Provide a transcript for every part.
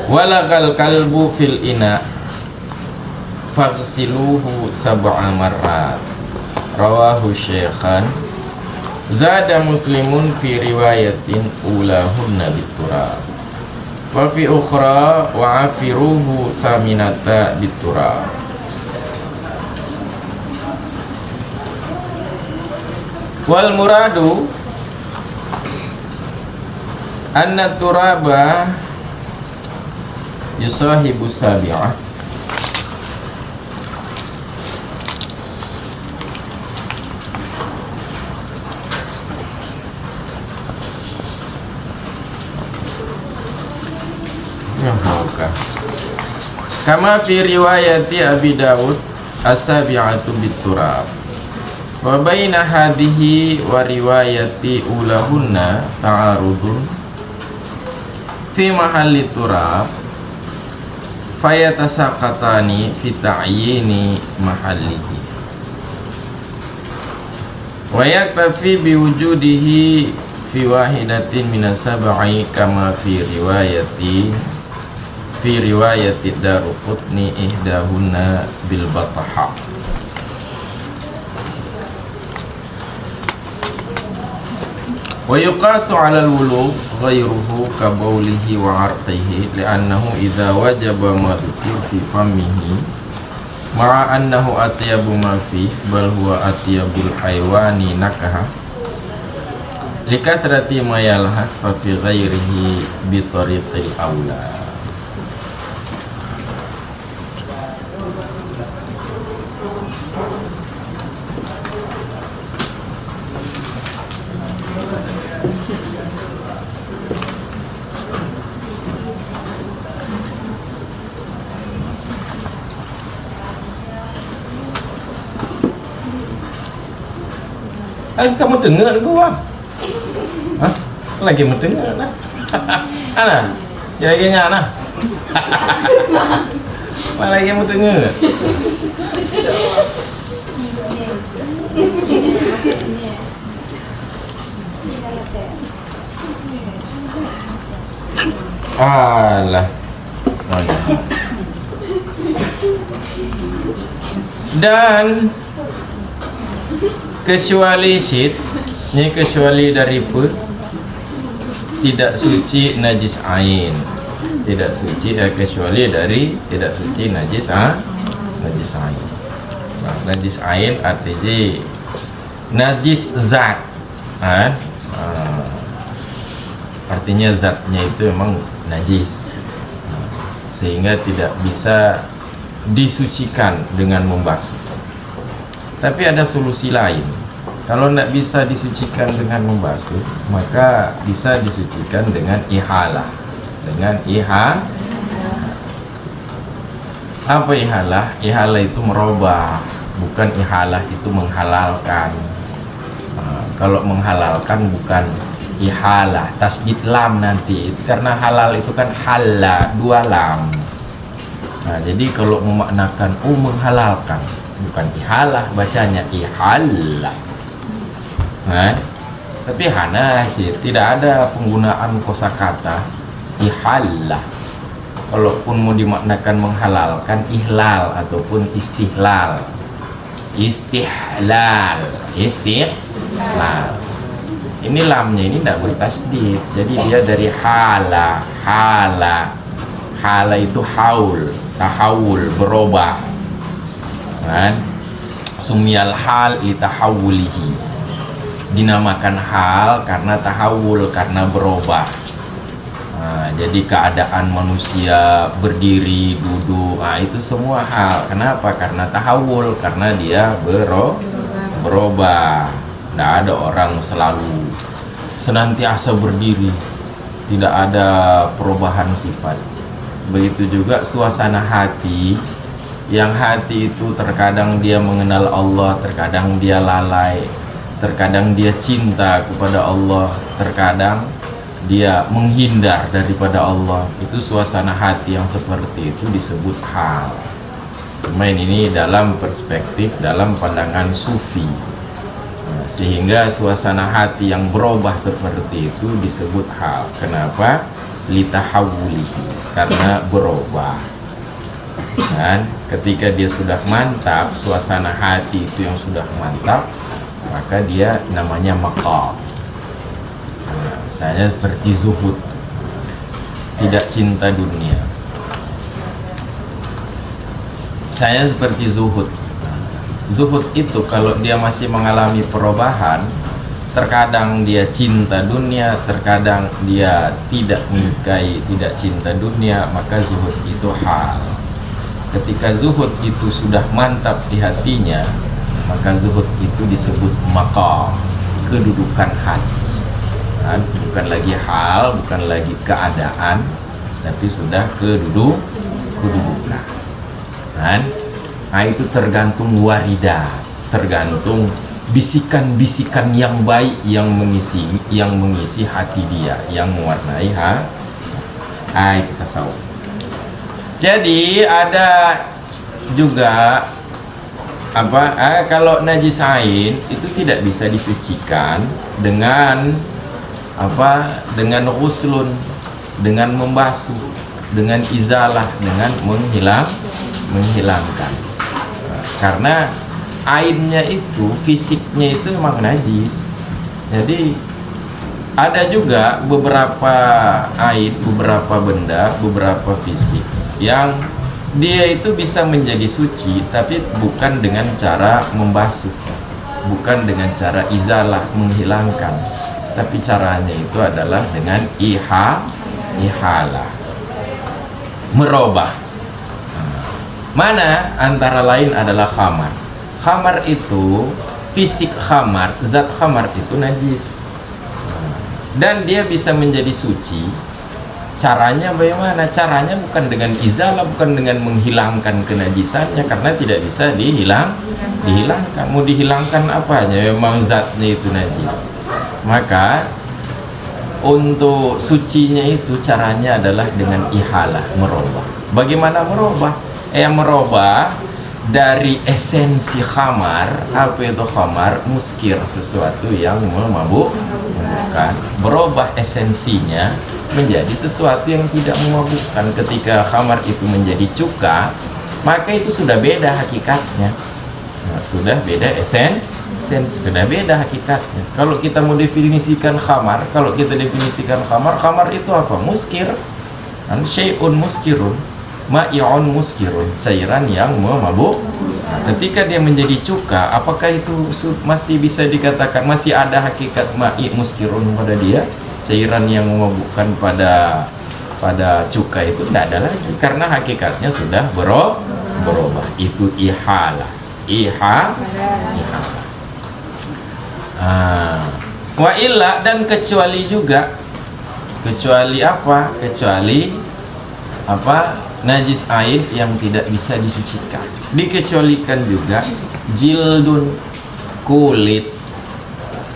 Walagal kalbu fil ina faghsiluhu sab'a marrat. Rawahu Syaikhan. Zada Muslimun fi riwayatin ulahunna biturab. Wa fi ukhra wa afiruhu saminata biturab. Wal muradu anna turaba yusahibu sabi'ah kama fi riwayati Abi Dawud as-sabi'atu biturab wa baina hadhihi wa riwayati ulahunna ta'arudun fi mahalli turab fayatasaqatani fi ta'yini mahallihi wa yaktafi biwujudihi fi wahidatin minas sab'i kama fi riwayati Daruqutni ihdahunna bil bataha. Wa yuqasu 'ala al-wulu ghayruhu ka bawlihi wa 'arqihi li'annahu idza wajaba ma dhukir fi famihi ma'a annahu atyabu ma fi bal huwa atyabul haywani nakaha likathrati ma yalhaq fa fi ghairihi bi tariqil aula. Kamu dengar gua? Hah? Lagi mau dengar nah? Ana? Lagi ngana? Lagi mau dengar? Alah. Dan kecuali syid, ini kecuali dari put tidak suci najis ain, tidak suci kecuali dari tidak suci najis najis ain. Nah, najis ain artinya najis zat, artinya zatnya itu memang najis, sehingga tidak bisa disucikan dengan membasuh. Tapi ada solusi lain. Kalau tidak bisa disucikan dengan membasuh, maka bisa disucikan dengan ihalah. Dengan apa ihalah? Ihalah itu merubah, bukan ihalah itu menghalalkan. Kalau menghalalkan bukan ihalah, tasdid lam nanti. Karena halal itu kan halal, dua lam. Nah, jadi kalau memaknakan menghalalkan, bukan ihalah, bacanya ihalah. Nah, tapi hana sih tidak ada penggunaan kosakata ihalah. Kalaupun mau dimaknakan menghalalkan, ihlal ataupun istihlal. Istihlal. Ini lamnya ini tidak bertasdid, jadi dia dari hala. Hala itu haul, tahawul, berubah. Kan? Sumiyal hal litahawulihi, dinamakan hal karena tahawul, karena berubah. Jadi keadaan manusia berdiri, duduk, itu semua hal. Kenapa? Karena tahawul, karena dia berubah. Tidak ada orang selalu senantiasa berdiri, tidak ada perubahan sifat. Begitu juga suasana hati, yang hati itu terkadang dia mengenal Allah, terkadang dia lalai, terkadang dia cinta kepada Allah, terkadang dia menghindar daripada Allah. Itu suasana hati yang seperti itu disebut hal. Main ini dalam perspektif, dalam pandangan sufi. Sehingga suasana hati yang berubah seperti itu disebut hal. Kenapa? litahawulihi, karena berubah. Dan ketika dia sudah mantap, suasana hati itu yang sudah mantap, maka dia namanya maqam. Nah, misalnya seperti zuhud, tidak cinta dunia. Saya seperti zuhud. Zuhud itu kalau dia masih mengalami perubahan, terkadang dia cinta dunia, terkadang dia tidak menyukai, tidak cinta dunia, maka zuhud itu hal. Ketika zuhud itu sudah mantap di hatinya, maka zuhud itu disebut maqam, kedudukan hati. Nah, bukan lagi hal, bukan lagi keadaan, tapi sudah kedudukan. Nah, itu tergantung waridah, tergantung bisikan-bisikan yang baik yang mengisi hati dia, yang mewarnai itu tasawuf. Jadi ada juga kalau najis ain itu tidak bisa disucikan dengan dengan ghuslun, dengan membasuh, dengan izalah, dengan menghilangkan. Karena ainnya itu, fisiknya itu memang najis. Jadi ada juga beberapa ain, beberapa benda, beberapa fisik yang dia itu bisa menjadi suci, tapi bukan dengan cara membasuh, bukan dengan cara izalah, menghilangkan, tapi caranya itu adalah dengan ihalah, merubah. Mana antara lain adalah khamar. Khamar itu, fisik khamar, zat khamar itu najis, dan dia bisa menjadi suci. Caranya bagaimana? Caranya bukan dengan izalah, bukan dengan menghilangkan kenajisannya, karena tidak bisa dihilangkan. Mau dihilangkan apanya? Memang zatnya itu najis. Maka untuk sucinya itu caranya adalah dengan ihalah, merubah. Bagaimana merubah? Merubah dari esensi khamar. Apa itu khamar? Muskir, sesuatu yang memabukkan. Berubah esensinya menjadi sesuatu yang tidak memabukkan. Ketika khamar itu menjadi cuka, maka itu sudah beda hakikatnya. Sudah beda sudah beda hakikatnya. Kalau kita mau definisikan khamar, khamar itu apa? Muskir. Syai'un muskirun, ma'i'un muskirun, cairan yang memabuk. Ketika dia menjadi cuka, apakah itu masih bisa dikatakan masih ada hakikat ma'i muskirun pada dia? Cairan yang memabukkan pada cuka itu tidak ada lagi, karena hakikatnya sudah berubah. Itu ihalah. Wa illa, dan kecuali juga, kecuali najis ain yang tidak bisa disucikan. Dikecualikan juga jildun, kulit.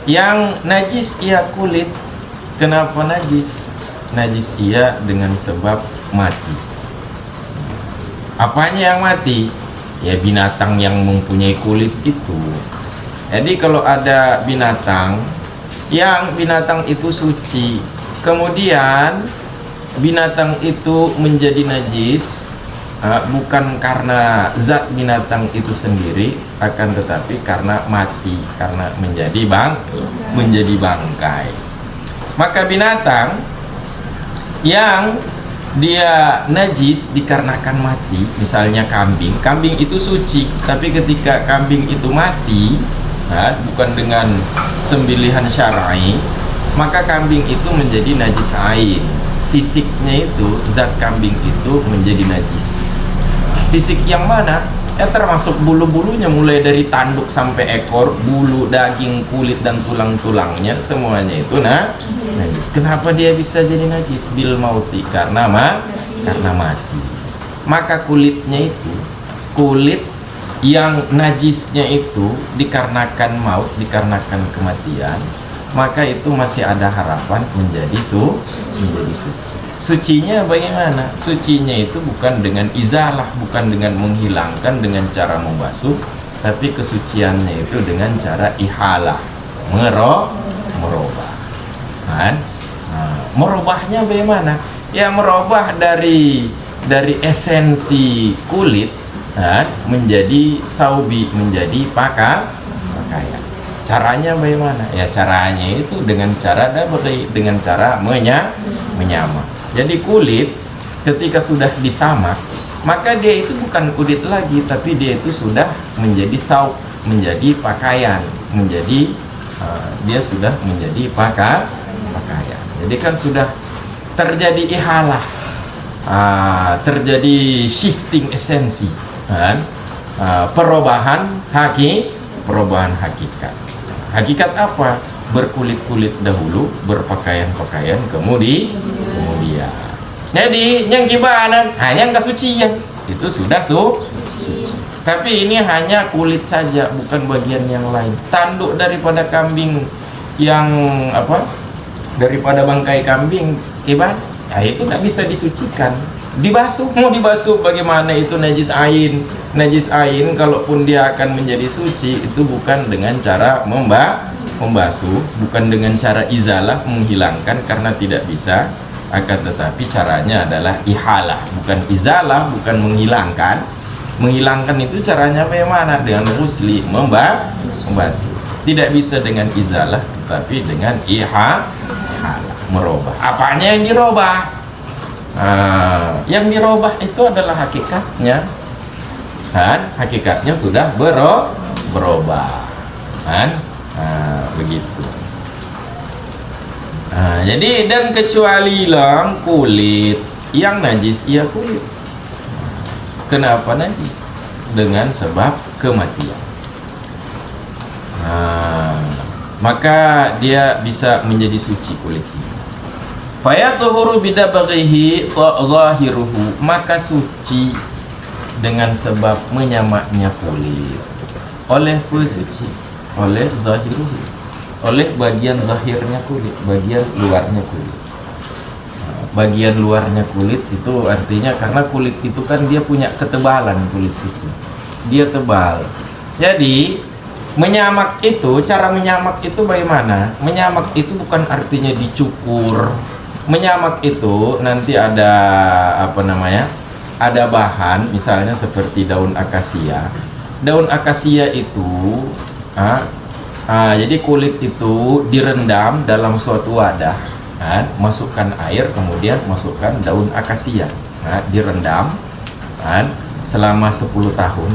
Yang najis ia kulit. Kenapa najis? Najis ia dengan sebab mati. Apanya yang mati? Ya binatang yang mempunyai kulit itu. Jadi kalau ada binatang itu suci, kemudian binatang itu menjadi najis, bukan karena zat binatang itu sendiri, akan tetapi karena mati, karena menjadi bangkai. Maka binatang yang dia najis dikarenakan mati, misalnya kambing itu suci, tapi ketika kambing itu mati, bukan dengan sembelihan syar'i, maka kambing itu menjadi najis ain. Fisiknya itu, zat kambing itu menjadi najis. Fisik yang mana? Termasuk bulu-bulunya, mulai dari tanduk sampai ekor, bulu, daging, kulit, dan tulang-tulangnya, semuanya itu najis. Kenapa dia bisa jadi najis? Bil mauti, karena mati. Maka kulitnya itu, kulit yang najisnya itu dikarenakan maut, dikarenakan kematian, maka itu masih ada harapan menjadi suci. Sucinya bagaimana? Sucinya itu bukan dengan izalah, bukan dengan menghilangkan dengan cara membasuh, tapi kesuciannya itu dengan cara ihalah, merubah. Merubahnya bagaimana? Ya merubah dari esensi kulit menjadi saubi, menjadi pakaian. Caranya bagaimana? Ya caranya itu dengan cara menyamak. Jadi kulit ketika sudah disamak, maka dia itu bukan kulit lagi, tapi dia itu sudah menjadi saub, menjadi pakaian, dia sudah menjadi pakaian. Jadi kan sudah terjadi ihalah, terjadi shifting esensi, perubahan hakikat. Hakikat apa? Berkulit-kulit dahulu, berpakaian-pakaian kemudian. Jadi yang kibanan hanya kesucian itu sudah suci. Tapi ini hanya kulit saja, bukan bagian yang lain. Tanduk daripada kambing yang daripada bangkai kambing kiban, itu tidak bisa disucikan. Dibasuh, mau dibasuh bagaimana, itu najis ain. Najis ain kalaupun dia akan menjadi suci itu bukan dengan cara membasuh, bukan dengan cara izalah, menghilangkan, karena tidak bisa. Akan tetapi caranya adalah ihalah, bukan izalah, bukan menghilangkan. Menghilangkan itu caranya bagaimana? Dengan musli, membasuh. Tidak bisa dengan izalah, tetapi dengan ihalah, merubah. Apanya yang dirubah? Yang dirubah itu adalah hakikatnya, hakikatnya sudah berubah, begitu. Jadi dan kecuali kulit yang najis, ia kulit. Kenapa najis? Dengan sebab kematian. Maka dia bisa menjadi suci kulit ini. Fayatuhuru bidabaghihi zahiruhu, maka suci dengan sebab menyamaknya kulit. Oleh suci, oleh zahiruhu, oleh bagian zahirnya kulit, bagian luarnya kulit. Bagian luarnya kulit itu artinya karena kulit itu kan dia punya ketebalan, kulit itu dia tebal. Jadi menyamak itu, cara menyamak itu bagaimana? Menyamak itu bukan artinya dicukur. Menyamak itu nanti ada ada bahan, misalnya seperti daun akasia. Daun akasia itu jadi kulit itu direndam dalam suatu wadah, masukkan air, kemudian masukkan daun akasia, direndam selama 10 tahun.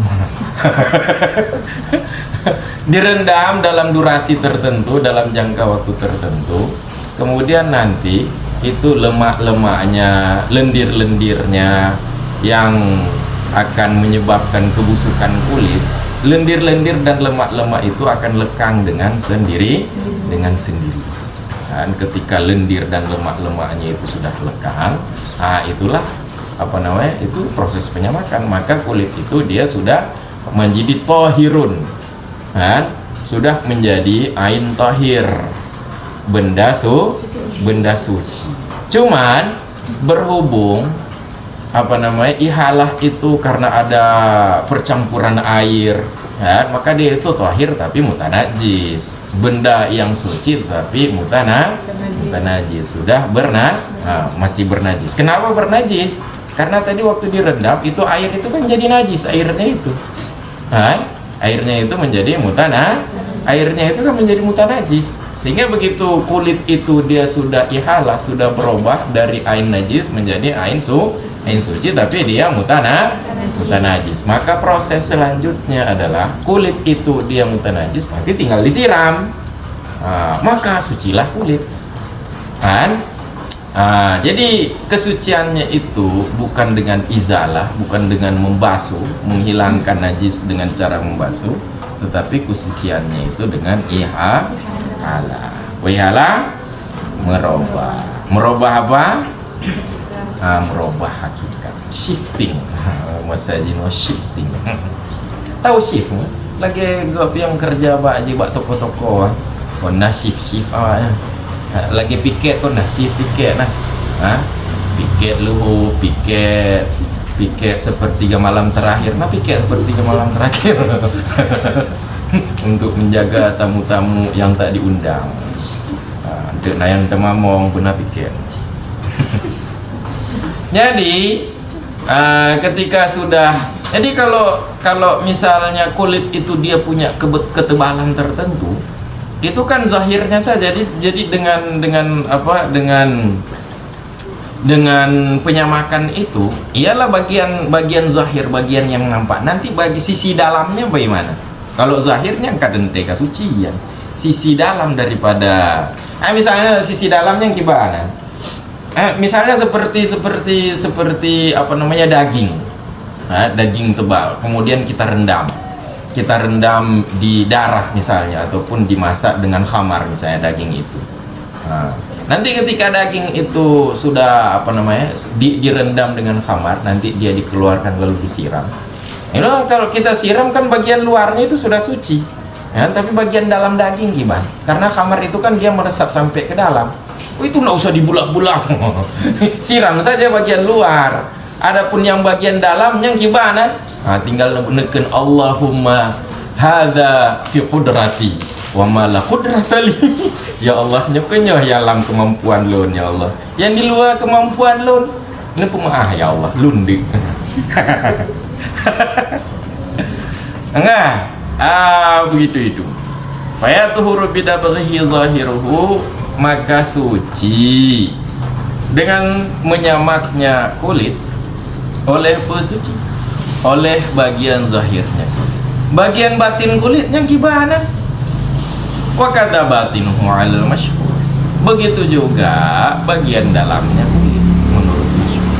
Direndam dalam durasi tertentu, dalam jangka waktu tertentu. Kemudian nanti itu lemak-lemaknya, lendir-lendirnya yang akan menyebabkan kebusukan kulit, lendir-lendir dan lemak-lemak itu akan lekang dengan sendiri. Dan ketika lendir dan lemak-lemaknya itu sudah lekang, itulah itu proses penyamakan. Maka kulit itu dia sudah menjadi tohirun, sudah menjadi ain tohir, benda suci. Cuman berhubung ihalah itu karena ada percampuran air, maka dia itu tohir tapi mutanajis. Benda yang suci tapi mutanajis, sudah masih bernajis. Kenapa bernajis? Karena tadi waktu direndam itu air itu kan jadi najis, airnya itu menjadi airnya itu kan menjadi mutanajis. Sehingga begitu kulit itu dia sudah ihalah, sudah berubah dari ain najis menjadi ain suci, tapi dia mutanajis. Maka proses selanjutnya adalah kulit itu dia mutanajis, tapi tinggal disiram, maka sucilah kulit. Jadi kesuciannya itu bukan dengan izalah, bukan dengan membasuh, menghilangkan najis dengan cara membasuh, tetapi kesuciannya itu dengan ihalah. Merubah apa? Merubah hakikat, shifting. Masajino shifting. Tahu shift? Lagi gua yang kerja di toko-toko, kona shift lagi piket, kona shift piket piket luhu, piket sepertiga malam terakhir, piket sepertiga malam terakhir. Untuk menjaga tamu-tamu yang tak diundang, untuk nayang temamong guna piket. Jadi ketika sudah, jadi kalau misalnya kulit itu dia punya ketebalan tertentu, itu kan zahirnya saja. Jadi dengan apa, dengan penyamakan itu ialah bagian zahir, bagian yang nampak. Nanti bagi sisi dalamnya bagaimana? Kalau zahirnya kadente kasucian, sisi dalam daripada misalnya sisi dalamnya gimana? Misalnya seperti apa namanya, daging, daging tebal, kemudian kita rendam di darah misalnya, ataupun dimasak dengan khamar misalnya daging itu. Nanti ketika daging itu sudah apa namanya, direndam dengan khamar, nanti dia dikeluarkan lalu disiram. Kalau kita siram kan bagian luarnya itu sudah suci, tapi bagian dalam daging gimana? Karena khamar itu kan dia meresap sampai ke dalam. Itu nggak usah dibulak-bulak, siram saja bagian luar. Adapun yang bagian dalamnya gimana? Tinggal neken Allahumma hadza fi qudrati wa ma la qudrata li. Ya Allah, nyekenyo ya dalam kemampuan lun, ya Allah. Yang di luar kemampuan lun, ini pemaah ya Allah, lundik. Enggak, begitu itu. Fa tuhuru bidabghi zahiruhu, maka suci dengan menyamaknya kulit oleh pesuci, oleh bagian zahirnya. Bagian batin kulitnya gimana? Wa kada batinuhu 'alal masyhur. Begitu juga bagian dalamnya kulit menurut masyhur.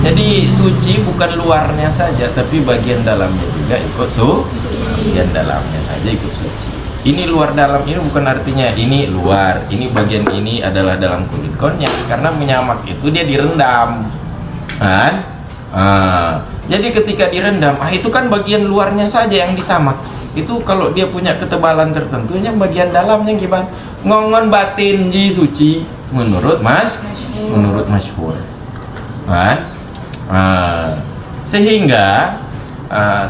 Jadi suci bukan luarnya saja, tapi bagian dalamnya juga ikut bagian dalamnya saja ikut suci. Ini luar dalam, ini bukan artinya ini luar, ini bagian ini adalah dalam kulit konyak, karena menyamak itu dia direndam, kan? Jadi ketika direndam, itu kan bagian luarnya saja yang disamak. Itu kalau dia punya ketebalan tertentu, yang bagian dalamnya gimana? Ngongon batin ji suci menurut masyhur, kan? Sehingga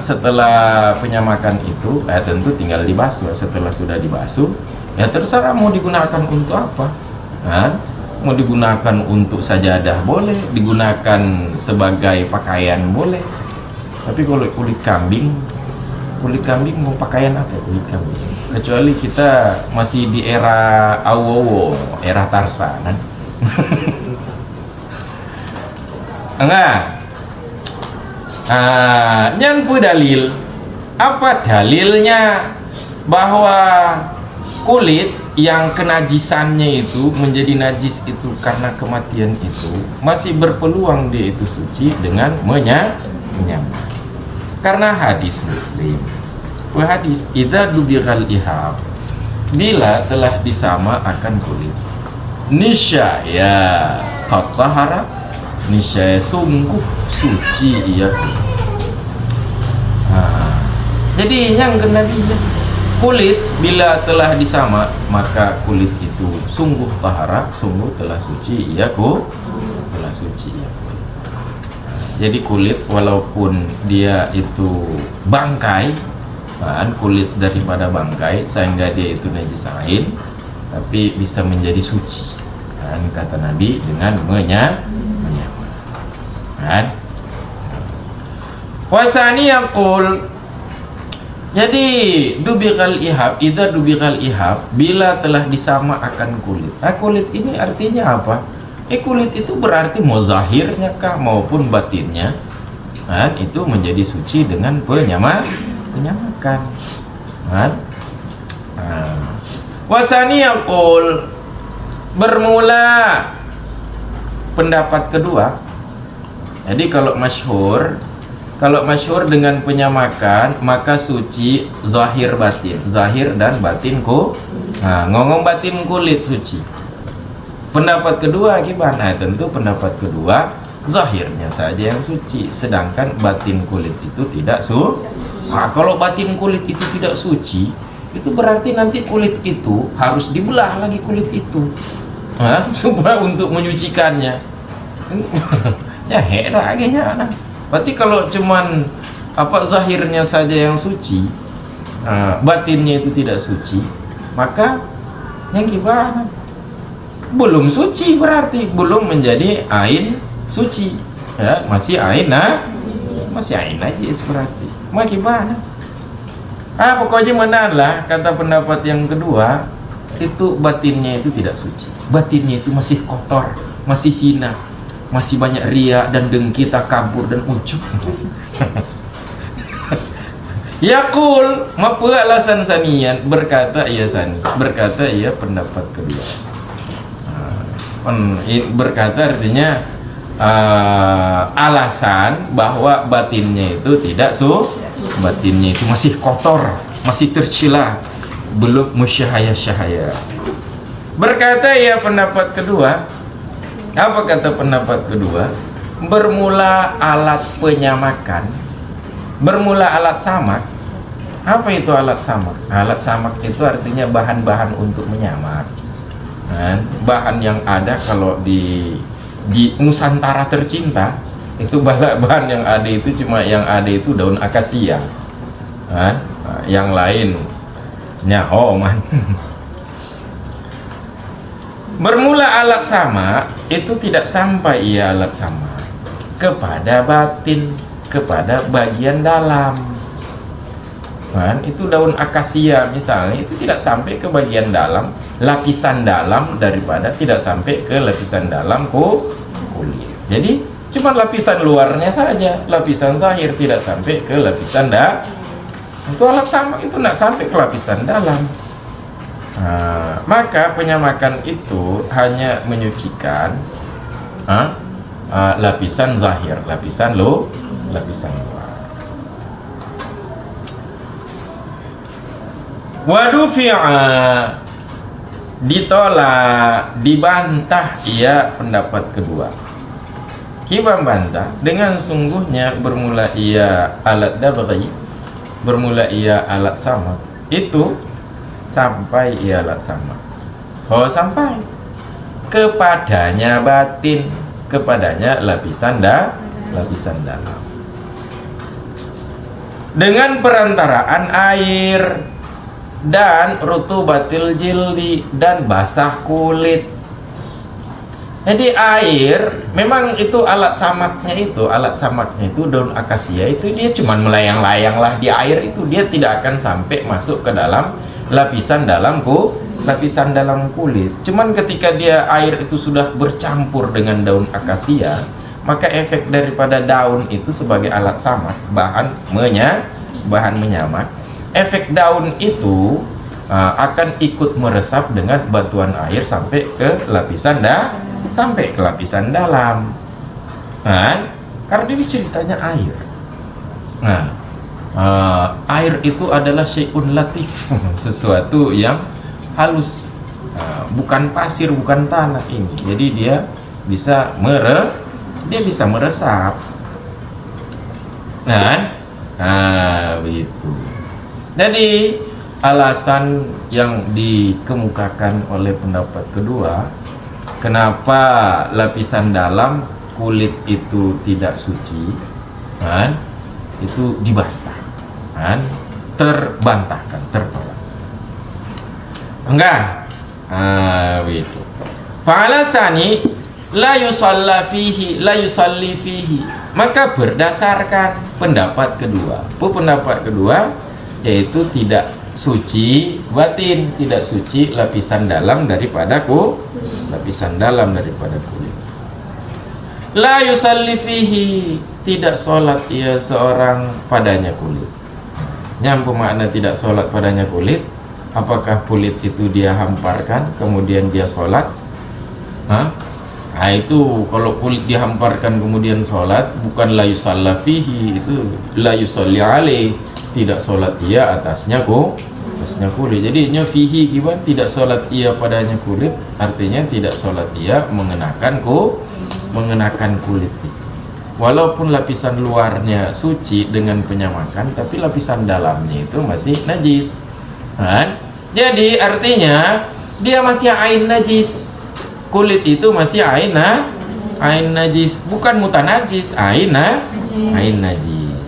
setelah penyamakan itu tentu tinggal dibasuh. Setelah sudah dibasuh, ya terserah mau digunakan untuk apa. Mau digunakan untuk sajadah boleh, digunakan sebagai pakaian boleh. Tapi kalau kulit kambing mau pakaian apa kulit kambing? Kecuali kita masih di era Awowo, era Tarsa, kan? Enggak. Nyanpu dalil. Apa dalilnya bahwa kulit yang kenajisannya itu menjadi najis itu karena kematian itu masih berpeluang dia itu suci dengan menyamak? Karena hadis Muslim, hadis idza dubighal ihab, bila telah disama akan kulit, nisyaya qatahara, nisyaya sungguh suci ia. Jadi yang kena dia kulit bila telah disama, maka kulit itu sungguh tahara, sungguh telah suci ia telah suci ia. Jadi kulit walaupun dia itu bangkai, kulit daripada bangkai sehingga dia itu najis ain, tapi bisa menjadi suci, kan, kata Nabi, dengan menyamak. Wasani yaqul, jadi dubighal ihab, idza dubighal ihab, bila telah disama akan kulit. Kulit ini artinya apa? Kulit itu berarti mau zahirnya kah maupun batinnya, kan, itu menjadi suci dengan penyamakan, kan? Wasani yaqul, bermula pendapat kedua. Jadi kalau masyhur dengan penyamakan, maka suci zahir batin, zahir dan batinku. Ngomong batin kulit suci. Pendapat kedua gimana? Tentu pendapat kedua zahirnya saja yang suci, sedangkan batin kulit itu tidak kalau batin kulit itu tidak suci, itu berarti nanti kulit itu harus dibelah lagi kulit itu, supaya untuk menyucikannya. Ya heran aja. Berarti kalau cuman zahirnya saja yang suci, batinnya itu tidak suci, maka yang gimana? Belum suci, berarti belum menjadi ain suci. ya masih ain najis berarti. Mau gimana? Pokoknya menalah kata pendapat yang kedua itu batinnya itu tidak suci. Batinnya itu masih kotor, masih hina, masih banyak ria dan dengki, takabur dan ujub. Yakul mapa alasan sanian berkata ia pendapat kedua. Berkata artinya alasan bahwa batinnya itu tidak batinnya itu masih kotor, masih tercela, belum musyahaya. Berkata ia pendapat kedua. Apa kata pendapat kedua? Bermula alat penyamakan, bermula alat samak. Apa itu alat samak? Alat samak itu artinya bahan-bahan untuk menyamak. Bahan yang ada kalau di Nusantara tercinta itu bahan yang ada itu cuma yang ada itu daun akasia. Yang lain nyahoman. Bermula alat sama itu tidak sampai ia alat sama kepada batin, kepada bagian dalam. Itu daun akasia misalnya itu tidak sampai ke bagian dalam, lapisan dalam daripada tidak sampai ke lapisan dalam kulit. Jadi cuma lapisan luarnya saja, lapisan zahir tidak sampai ke lapisan dalam. Itu alat sama itu tidak sampai ke lapisan dalam. Maka penyamakan itu hanya menyucikan lapisan zahir, lapisan luar. Wadufi'a ditolak, dibantah ia pendapat kedua. Kita bantah dengan sungguhnya bermula ia alat dabghi, bermula ia alat sama itu sampai ia alat sama. Sampai kepadanya batin, kepadanya lapisan dalam dengan perantaraan air dan rutubatil jildi dan basah kulit. Jadi air memang itu alat samaknya itu daun akasia itu dia cuman melayang-layang lah di air itu, dia tidak akan sampai masuk ke dalam lapisan dalam kulit. Cuman ketika dia air itu sudah bercampur dengan daun akasia, maka efek daripada daun itu sebagai alat samak, bahan menyamak, efek daun itu akan ikut meresap dengan bantuan air sampai ke lapisan dalam. Karena ini ceritanya air. Air itu adalah syai'un latif, sesuatu yang halus, bukan pasir, bukan tanah ini. Jadi dia bisa meresap. Begitu. Jadi alasan yang dikemukakan oleh pendapat kedua, kenapa lapisan dalam kulit itu tidak suci, itu dibantah, terbantahkan, tertolak. Enggak, begitu. Fa'alasani la yusalli fihi, maka berdasarkan pendapat kedua, yaitu tidak suci batin, tidak suci lapisan dalam daripada kulit. La yusalli fihi, tidak sholat ia seorang padanya kulit. Nyampu makna tidak sholat padanya kulit. Apakah kulit itu dia hamparkan kemudian dia sholat? Itu kalau kulit dihamparkan kemudian sholat, bukan la yusalla fihi, itu la yusalli alaih, tidak sholat ia atasnya kulit. Jadi fihi gimana? Tidak sholat ia padanya kulit, artinya tidak sholat ia mengenakan kulit itu. Walaupun lapisan luarnya suci dengan penyamakan, tapi lapisan dalamnya itu masih najis. Jadi artinya dia masih ain najis. Kulit itu masih ain najis, bukan mutanajis, ain najis.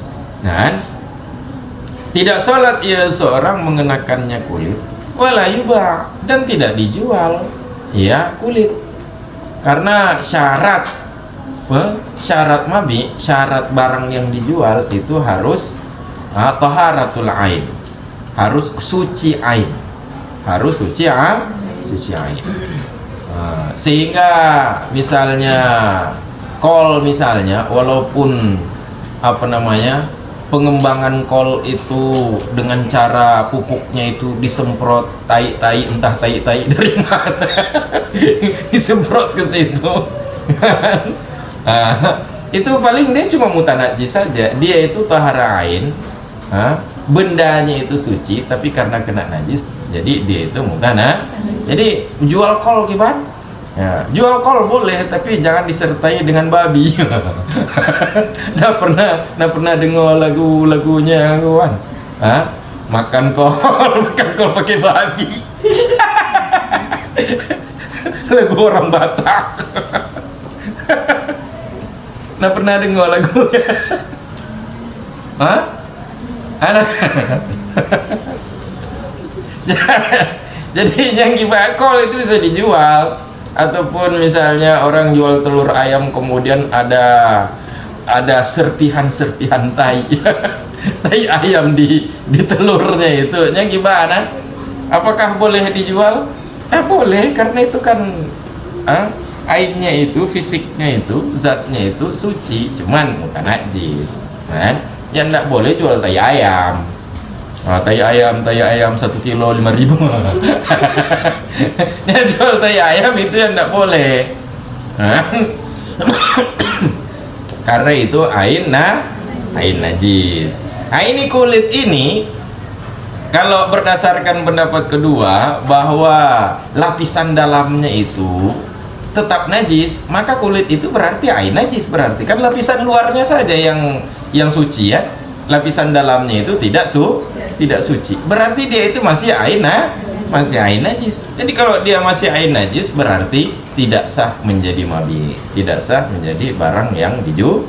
Tidak sholat ia seorang mengenakannya kulit, wala yuba, dan tidak dijual kulit. Karena syarat mabi, syarat barang yang dijual itu harus taharatul ain, harus suci ain, harus suci ain. Sehingga misalnya kol misalnya, walaupun pengembangan kol itu dengan cara pupuknya itu disemprot tai entah tai dari mana disemprot ke situ itu paling dia cuma mutanajis saja, dia itu tahara ain, bendanya itu suci, tapi karena kena najis jadi dia itu mutana. Jadi jual kol gimana? Ya, jual kol boleh, tapi jangan disertai dengan babi. Nggak pernah dengar lagunya kawan? Makan kol pakai babi. Lagu orang Batak. Nggak pernah dengar lagunya. Jadi yang gibah kol itu bisa dijual, ataupun misalnya orang jual telur ayam kemudian ada serpihan tai tai ayam di telurnya itu, yang gimana? Apakah boleh dijual? Boleh, karena itu kan ainnya itu, fisiknya itu, zatnya itu suci, cuman bukan najis, kan? Yang tidak boleh jual tai ayam. Tai ayam 1 kilo 5.000. Yang jual tai ayam itu yang tidak boleh. Karena itu ain najis. Ini kulit ini, kalau berdasarkan pendapat kedua bahwa lapisan dalamnya itu tetap najis, maka kulit itu berarti ain najis, berarti kan lapisan luarnya saja yang suci ya. Lapisan dalamnya itu tidak suci, berarti dia itu masih ain najis. Jadi kalau dia masih ain najis, berarti tidak sah menjadi mabi, tidak sah menjadi barang yang dijual,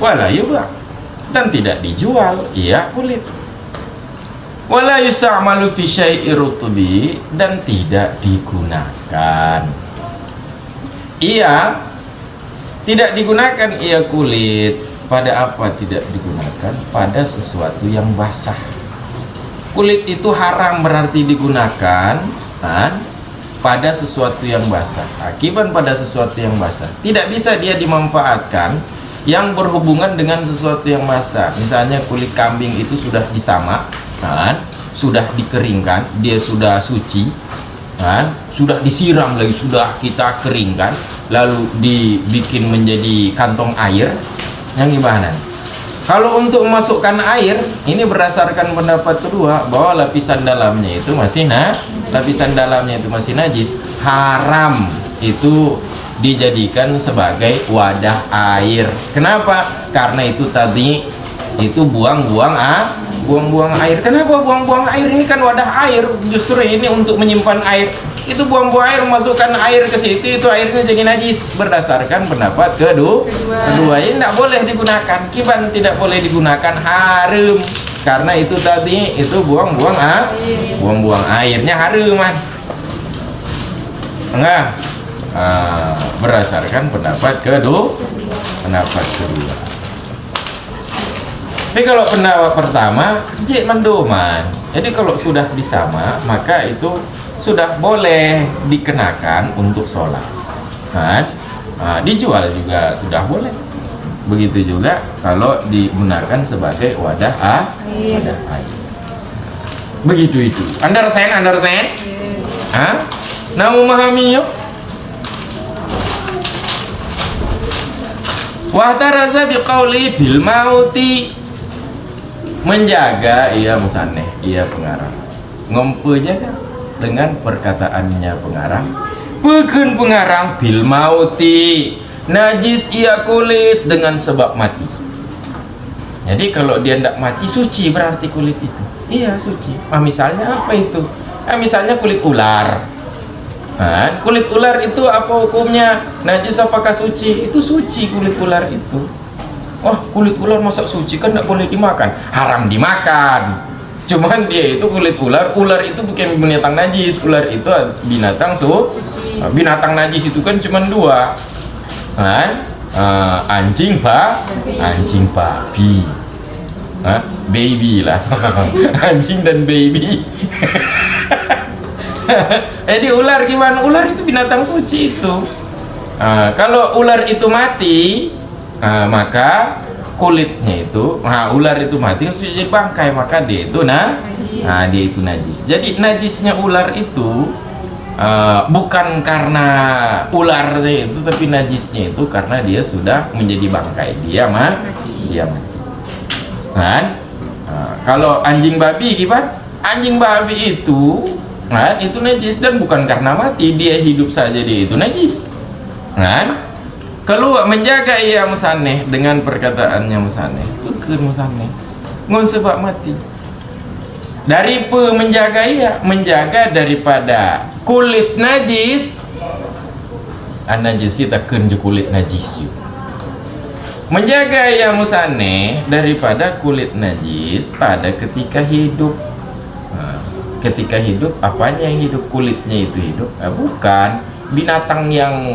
wala yuba, dan tidak dijual kulit. Wala yusta'malu fi syai'i rutubi, dan tidak digunakan tidak digunakan kulit. Pada apa tidak digunakan? Pada sesuatu yang basah. Kulit itu haram berarti digunakan pada sesuatu yang basah. Akibat pada sesuatu yang basah, tidak bisa dia dimanfaatkan yang berhubungan dengan sesuatu yang basah. Misalnya kulit kambing itu sudah disamak, sudah dikeringkan, dia sudah suci, sudah disiram lagi, sudah kita keringkan, lalu dibikin menjadi kantong air, yang gimana? Kalau untuk memasukkan air, ini berdasarkan pendapat kedua bahwa lapisan dalamnya itu masih najis, haram itu dijadikan sebagai wadah air. Kenapa? Karena itu tadi itu buang-buang air. Kenapa buang-buang air? Ini kan wadah air, justru ini untuk menyimpan air. Itu buang-buang air, masukkan air ke situ, itu airnya jadi najis. Berdasarkan pendapat kedua ini tidak boleh digunakan. Kiban tidak boleh digunakan, haram. Karena itu tadi itu buang-buang airnya haram. Enggak. Berdasarkan pendapat kedua. Tapi kalau pendapat pertama, mendoman. Jadi kalau sudah disama, maka itu sudah boleh dikenakan untuk sholat. Dijual juga sudah boleh. Begitu juga kalau digunakan sebagai wadah air. Begitu itu. Understand? Nah, memahami yuk. Wahtaraza biqauli bil mauti, menjaga musaneh, pengarang. Ngompunya dengan perkataannya pengarang. Bukan pengarang bil mauti, najis kulit dengan sebab mati. Jadi kalau dia tidak mati, suci berarti kulit itu. Suci. Misalnya apa itu? Misalnya kulit ular. Kulit ular itu apa hukumnya? Najis apakah suci? Itu suci kulit ular itu. Kulit ular masa suci? Kan tidak boleh dimakan. Haram dimakan. Cuman dia itu kulit ular itu bukan binatang najis. Ular itu binatang suci. Binatang najis itu kan cuma dua, kan? Anjing babi, baby lah. Anjing dan baby. Jadi ular gimana? Ular itu binatang suci itu. Kalau ular itu mati, maka kulitnya itu, ular itu mati sudah jadi bangkai, maka dia itu dia itu najis. Jadi najisnya ular itu bukan karena ularnya itu, tapi najisnya itu karena dia sudah menjadi bangkai, dia mati. Kan? Kalau anjing babi gimana? Anjing babi itu najis, dan bukan karena mati, dia hidup saja dia itu najis. Kan? Keluar menjaga ia musaneh dengan perkataannya musaneh, tuker musaneh ngon sebab mati. Dari menjaga ia, menjaga daripada kulit najis, najis takkan je kulit najis ju. Menjaga ia musaneh daripada kulit najis pada ketika hidup. Ketika hidup, apanya yang hidup? Kulitnya itu hidup, bukan binatang yang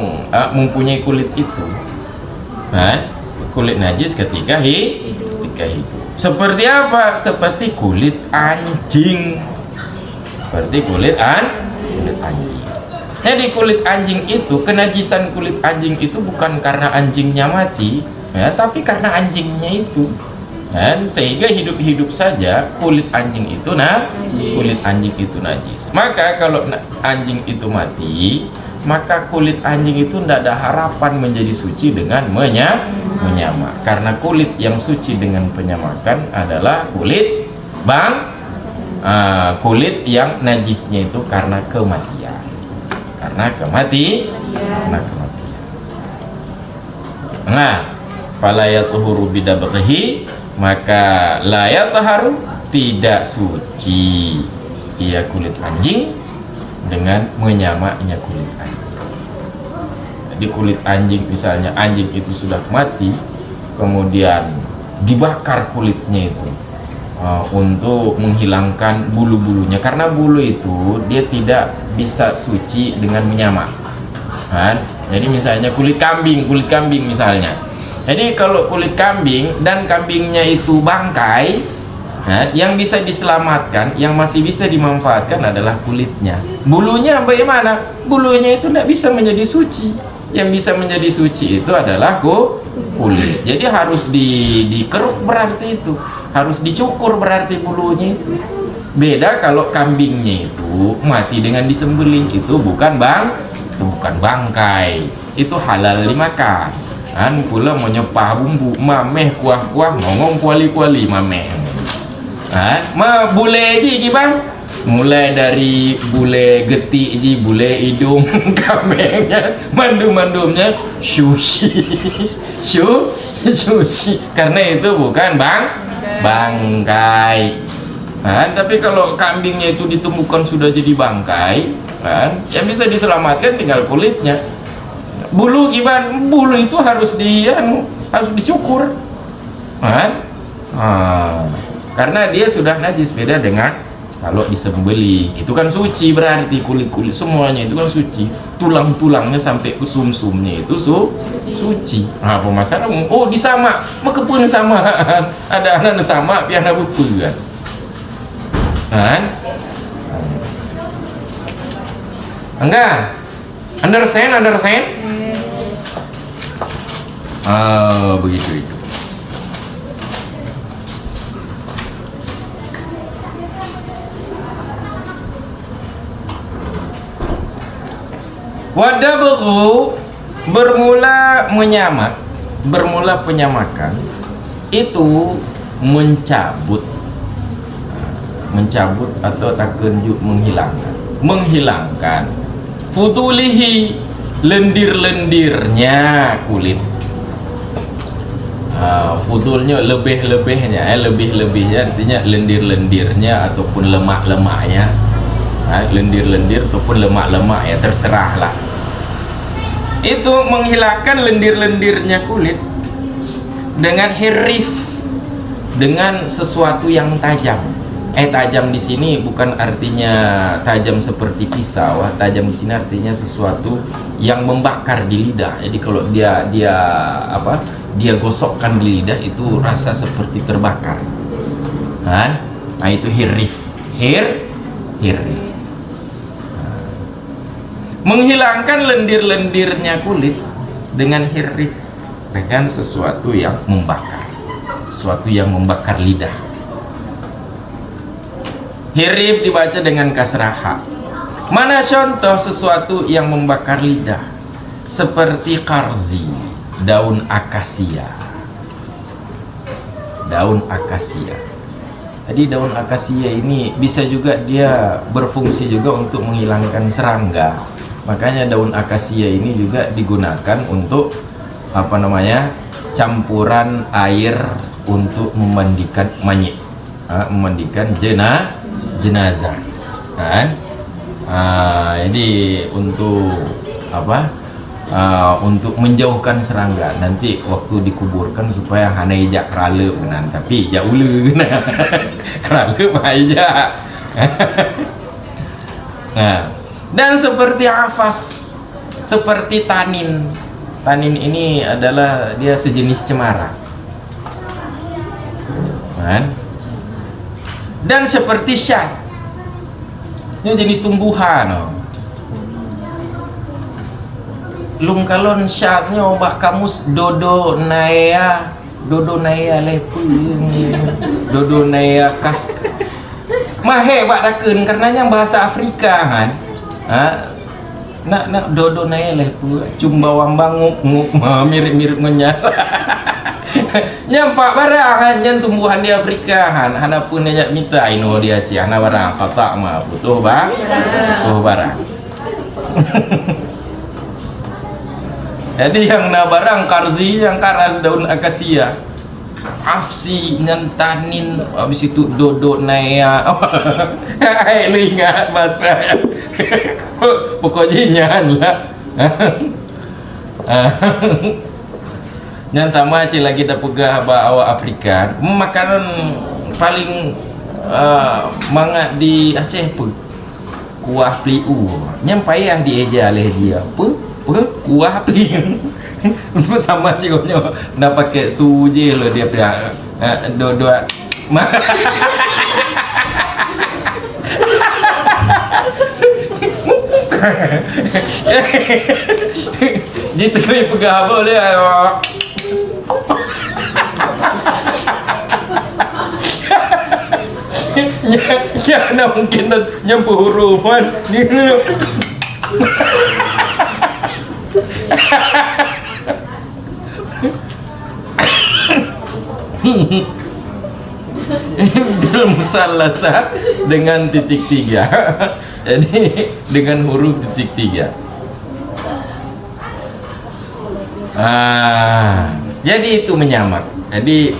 mempunyai kulit itu. Kulit najis ketika hidup. Seperti apa? Seperti kulit anjing. Jadi kulit anjing itu, kenajisan kulit anjing itu bukan karena anjingnya mati, tapi karena anjingnya itu. Sehingga hidup-hidup saja kulit anjing itu najis. Maka kalau anjing itu mati, maka kulit anjing itu tidak ada harapan menjadi suci dengan menyamak. Karena kulit yang suci dengan penyamakan adalah kulit kulit yang najisnya itu karena kematian. Fala yatuhuru bidabghihi, maka la yataharu, tidak suci ia kulit anjing dengan menyamaknya kulit anjing. Jadi kulit anjing, misalnya anjing itu sudah mati, kemudian dibakar kulitnya itu untuk menghilangkan bulu-bulunya, karena bulu itu dia tidak bisa suci dengan menyamak. Jadi misalnya kulit kambing misalnya. Jadi kalau kulit kambing dan kambingnya itu bangkai, yang bisa diselamatkan, yang masih bisa dimanfaatkan adalah kulitnya. Bulunya bagaimana? Bulunya itu tidak bisa menjadi suci. Yang bisa menjadi suci itu adalah kulit. Jadi harus dikeruk, berarti itu harus dicukur, berarti bulunya itu. Beda kalau kambingnya itu mati dengan disembelih, itu bukan bangkai, itu halal dimakan. Pula mau nyepah bumbu, mameh kuah-kuah, ngomong kuali-kuali mameh. Bule ji bang, mulai dari bule getik ji, bule hidung, kamengnya, mandum-mandumnya sushi. Karena itu bukan bangkai. Tapi kalau kambingnya itu ditemukan sudah jadi bangkai, yang bisa diselamatkan tinggal kulitnya. Bulu gimana? Bulu itu harus dicukur. Karena dia sudah najis. Beda dengan kalau disembelih, itu kan suci, berarti kulit-kulit semuanya itu kan suci. Tulang-tulangnya sampai ke sumsumnya itu suci. Pemasaran, disama, makepun sama. Ada anak sama, piana buku kan. Enggak? Understand? Begitu itu. Wadabghu, bermula penyamakan itu mencabut atau takenjuk, menghilangkan futulihi, lendir-lendirnya kulit. Futulnya lebih-lebihnya artinya lendir-lendirnya ataupun lemak-lemaknya. Lendir-lendir ataupun lemak-lemak, ya terserahlah. Itu menghilangkan lendir-lendirnya kulit dengan hirif, dengan sesuatu yang tajam. Tajam di sini bukan artinya tajam seperti pisau. Tajam di sini artinya sesuatu yang membakar di lidah. Jadi kalau dia gosokkan di lidah itu rasa seperti terbakar. Nah itu hirrif. Hirrif. Menghilangkan lendir-lendirnya kulit dengan hirrif, dengan sesuatu yang membakar, sesuatu yang membakar lidah. Hirrif dibaca dengan kasrah ha. Mana contoh sesuatu yang membakar lidah? Seperti karzi, daun akasia. Daun akasia. Jadi daun akasia ini bisa juga dia berfungsi juga untuk menghilangkan serangga. Makanya daun akasia ini juga digunakan untuk campuran air untuk memandikan mayit, memandikan jenazah kan. Jadi untuk untuk menjauhkan serangga, nanti waktu dikuburkan supaya hanai jak krale benan, tapi jak ulu krale bahaya. Dan seperti afas, seperti tanin. Tanin ini adalah dia sejenis cemara kan? Dan seperti syah, ini jenis tumbuhan. Lungkalon syahnya obat kamus dodo naya lepung, dodo naya kas mahe bak dakun karenanya bahasa Afrika kan. Nak dodo naya lepung cumba wambang nguk mirip ngenyal. Nyampak barang kan tumbuhan di Afrika kan, hana pun nyak minta ino dia ci hana barang kata mah butuh barang. Jadi yang na barang karzi, yang karas daun akasia, afsi, nyantanin, habis itu dodo naya. Lu ingat bahasa? Pokoknya nyan lah. Yang sama cik lagi dah pegah awak Afrika. Makanan paling mangat di Aceh pun kuah pliu. Yang payah dieja oleh dia. Kuah pliu. Sama ciknya dah pakai suji lo dia punya dua. Jadi tengah pegah apa dia. Ya, nak mungkin nyampu hurufan ni. Dalam musallasah dengan titik 3. Jadi dengan huruf titik 3. Jadi itu menyamak. Jadi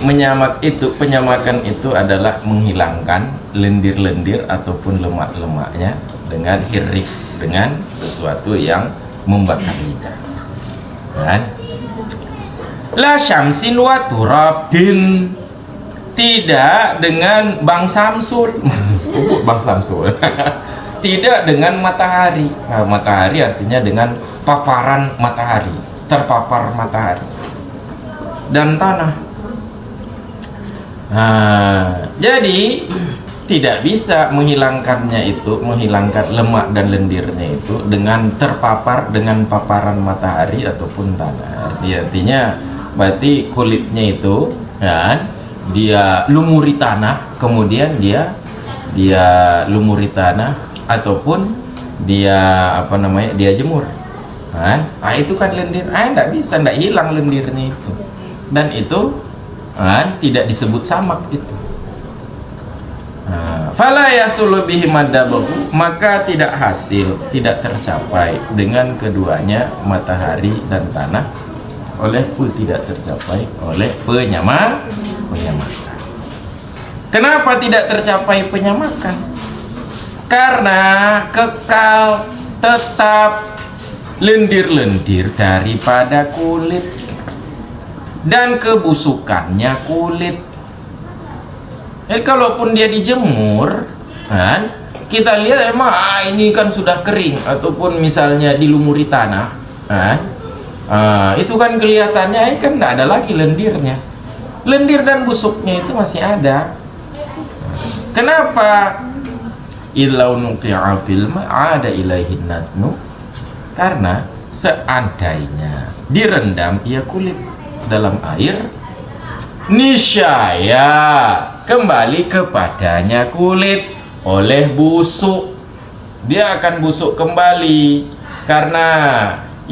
penyamakan itu adalah menghilangkan lendir-lendir ataupun lemak-lemaknya dengan hirrif, dengan sesuatu yang membakar lidah. Kan? La syamsin wa turabin, tidak dengan bang samsul. Bang samsul. Tidak dengan matahari. Matahari artinya dengan paparan matahari, terpapar matahari dan tanah. Jadi tidak bisa menghilangkannya itu, menghilangkan lemak dan lendirnya itu dengan terpapar dengan paparan matahari ataupun tanah. Artinya berarti kulitnya itu kan dia lumuri tanah, kemudian dia lumuri tanah ataupun dia dia jemur kan. Itu kan lendir. Enggak bisa, enggak hilang lendirnya itu. Dan itu tidak disebut samak itu. Fala yasulu bihi madabahu, maka tidak hasil, tidak tercapai dengan keduanya matahari dan tanah, tidak tercapai oleh penyamakan. Kenapa tidak tercapai penyamakan? Karena kekal tetap lendir-lendir daripada kulit dan kebusukannya kulit. Jadi kalaupun dia dijemur, kan, kita lihat emang ini kan sudah kering, ataupun misalnya dilumuri tanah, kan, itu kan kelihatannya kan tidak ada lagi lendirnya. Lendir dan busuknya itu masih ada. Kenapa? Illau nuqi'a fil ma'ada ilaihin nadnu. Karena seandainya direndam ia kulit dalam air, niscaya kembali kepadanya kulit oleh busuk. Dia akan busuk kembali, karena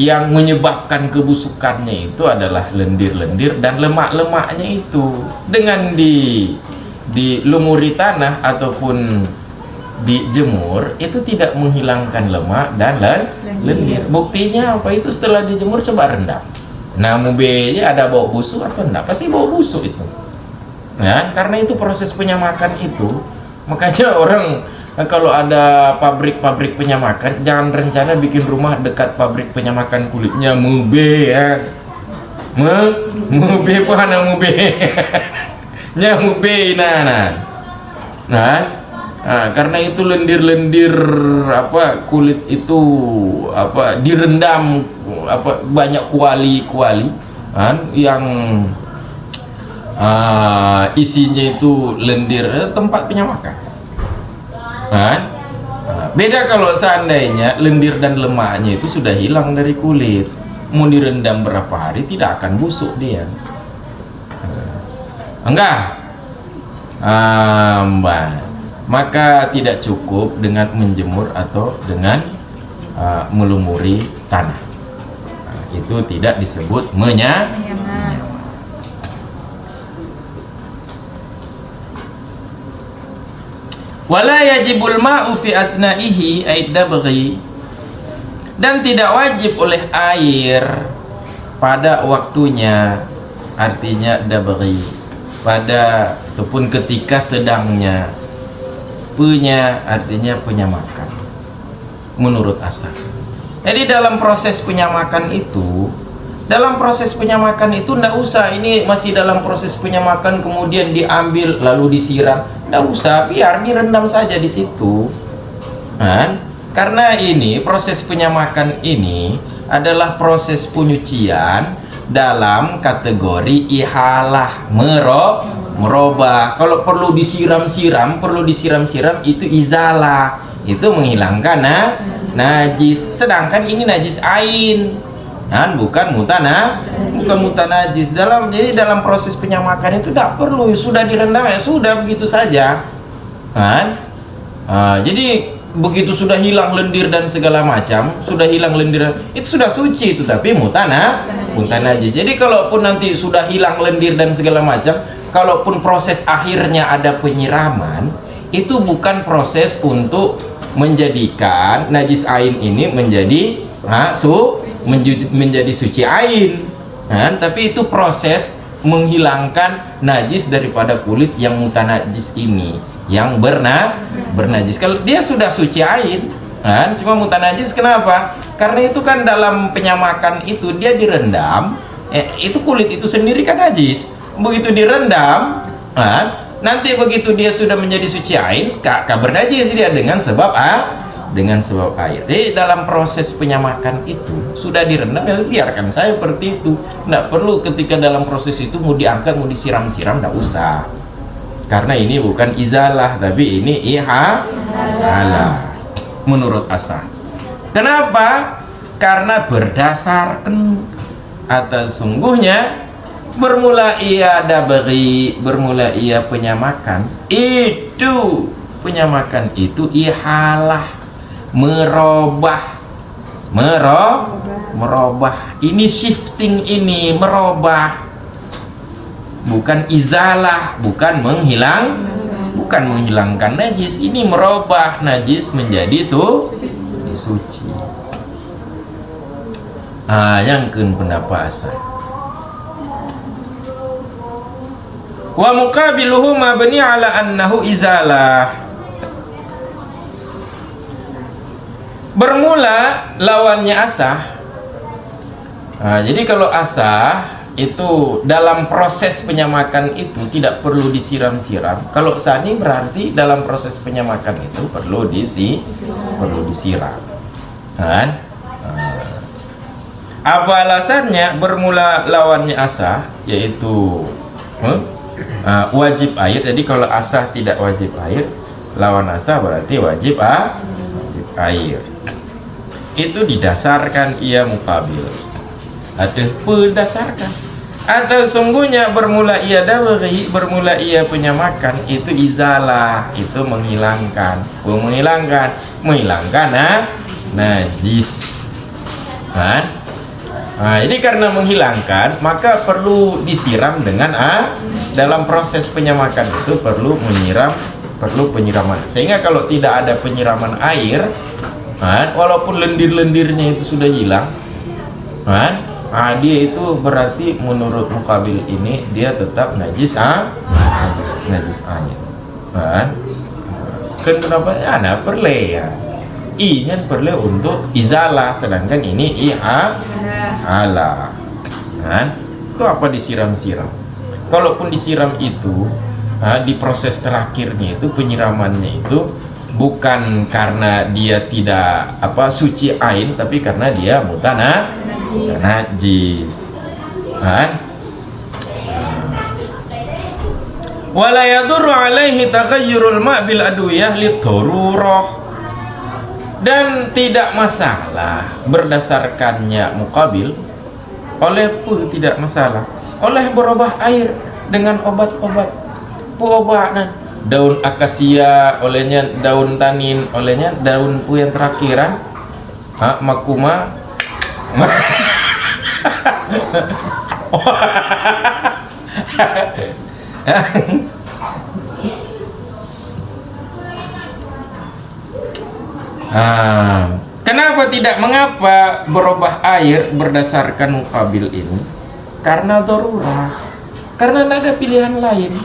yang menyebabkan kebusukannya itu adalah lendir-lendir dan lemak-lemaknya itu. Dengan dilumuri tanah ataupun dijemur, itu tidak menghilangkan lemak dan lendir. Buktinya apa? Itu setelah dijemur coba rendam. Nah, mubenya ada bau busuk atau enggak? Pasti bau busuk itu. Ya, karena itu proses penyamakan itu. Makanya orang kalau ada pabrik-pabrik penyamakan, jangan rencana bikin rumah dekat pabrik penyamakan kulitnya, mube ya. Mube mana mube? Nya mube nah, karena itu lendir-lendir kulit itu direndam banyak kuali-kuali kan, yang isinya itu lendir tempat penyamakan kan. Beda kalau seandainya lendir dan lemaknya itu sudah hilang dari kulit, mau direndam berapa hari tidak akan busuk dia. Enggak, maka tidak cukup dengan menjemur atau dengan melumuri tanah. Itu tidak disebut menyamar. Wala yajibul ma'u fi asna'ihi aidabghi, dan tidak wajib oleh air pada waktunya, artinya dabghi, pada ataupun ketika sedangnya, punya artinya penyamakan menurut asal. Jadi dalam proses penyamakan itu tidak usah ini masih dalam proses penyamakan kemudian diambil lalu disiram, tidak usah, biar direndam saja di situ kan? Karena ini proses penyamakan ini adalah proses penyucian dalam kategori ihalah, merubah. Kalau perlu disiram-siram itu izalah, itu menghilangkan najis. Sedangkan ini najis ain kan, bukan mutanajis. Jadi dalam proses penyamakan itu tidak perlu, sudah direndam ya sudah, begitu saja kan. Jadi begitu sudah hilang lendir dan segala macam, sudah hilang lendir itu sudah suci itu, tapi mutanajis. Jadi kalaupun nanti sudah hilang lendir dan segala macam, kalaupun proses akhirnya ada penyiraman, itu bukan proses untuk menjadikan najis ain ini menjadi menjadi suci ain kan? Tapi itu proses menghilangkan najis daripada kulit yang mutanajis ini, yang bernajis. Kalau dia sudah suci ain kan, cuma mutanajis, kenapa? Karena itu kan dalam penyamakan itu dia direndam, itu kulit itu sendiri kan najis. Begitu direndam kan, nanti begitu dia sudah menjadi suci ain, bernajis dia dengan sebab air. Jadi dalam proses penyamakan itu sudah direndam, ya biarkan saya seperti itu. Tidak perlu ketika dalam proses itu mau diangkat, mau disiram-siram, tidak usah. Karena ini bukan izalah, tapi ini ihalah menurut asal. Kenapa? Karena berdasarkan atas sungguhnya bermula ia dabghi, bermula ia penyamakan, itu penyamakan itu ihalah, merubah. Ini shifting, ini merubah, bukan izalah, bukan menghilangkan najis. Ini merubah najis menjadi suci. Yang pendapat asal. Wa muqabiluhu mabni ala annahu izalah. Bermula lawannya asah. Jadi kalau asah itu dalam proses penyamakan itu tidak perlu disiram-siram. Kalau sani berarti dalam proses penyamakan itu perlu disiram, kan? Apa alasannya? Bermula lawannya asah, yaitu wajib air. Jadi kalau asah tidak wajib air, lawan asah berarti wajib air. Itu didasarkan ia mukabil atau berdasarkan, atau sungguhnya bermula ia dawri, bermula ia penyamakan, itu izalah, itu menghilangkan najis, kan? Ini karena menghilangkan maka perlu disiram dengan dalam proses penyamakan itu perlu penyiraman, sehingga kalau tidak ada penyiraman air, walaupun lendir-lendirnya itu sudah hilang, dia itu berarti menurut mukabil ini dia tetap najis air. Kenapa? Ana perle ya. I-nya perle untuk izalah, sedangkan ini ala. Itu apa disiram-siram? Kalaupun disiram itu di proses terakhirnya itu penyiramannya itu bukan karena dia tidak suci ain, tapi karena dia najis. Wala yadurru alaihi taghayyurul ma' bil adwiyah lidarurah, dan tidak masalah berdasarkannya mukabil tidak masalah oleh berubah air dengan obat-obat pengobatan. Daun akasia olehnya daun tanin, olehnya daun yang terakhiran makuma kenapa tidak mengapa berubah air berdasarkan mukabil ini? Karena darurah, karena tidak ada pilihan lain.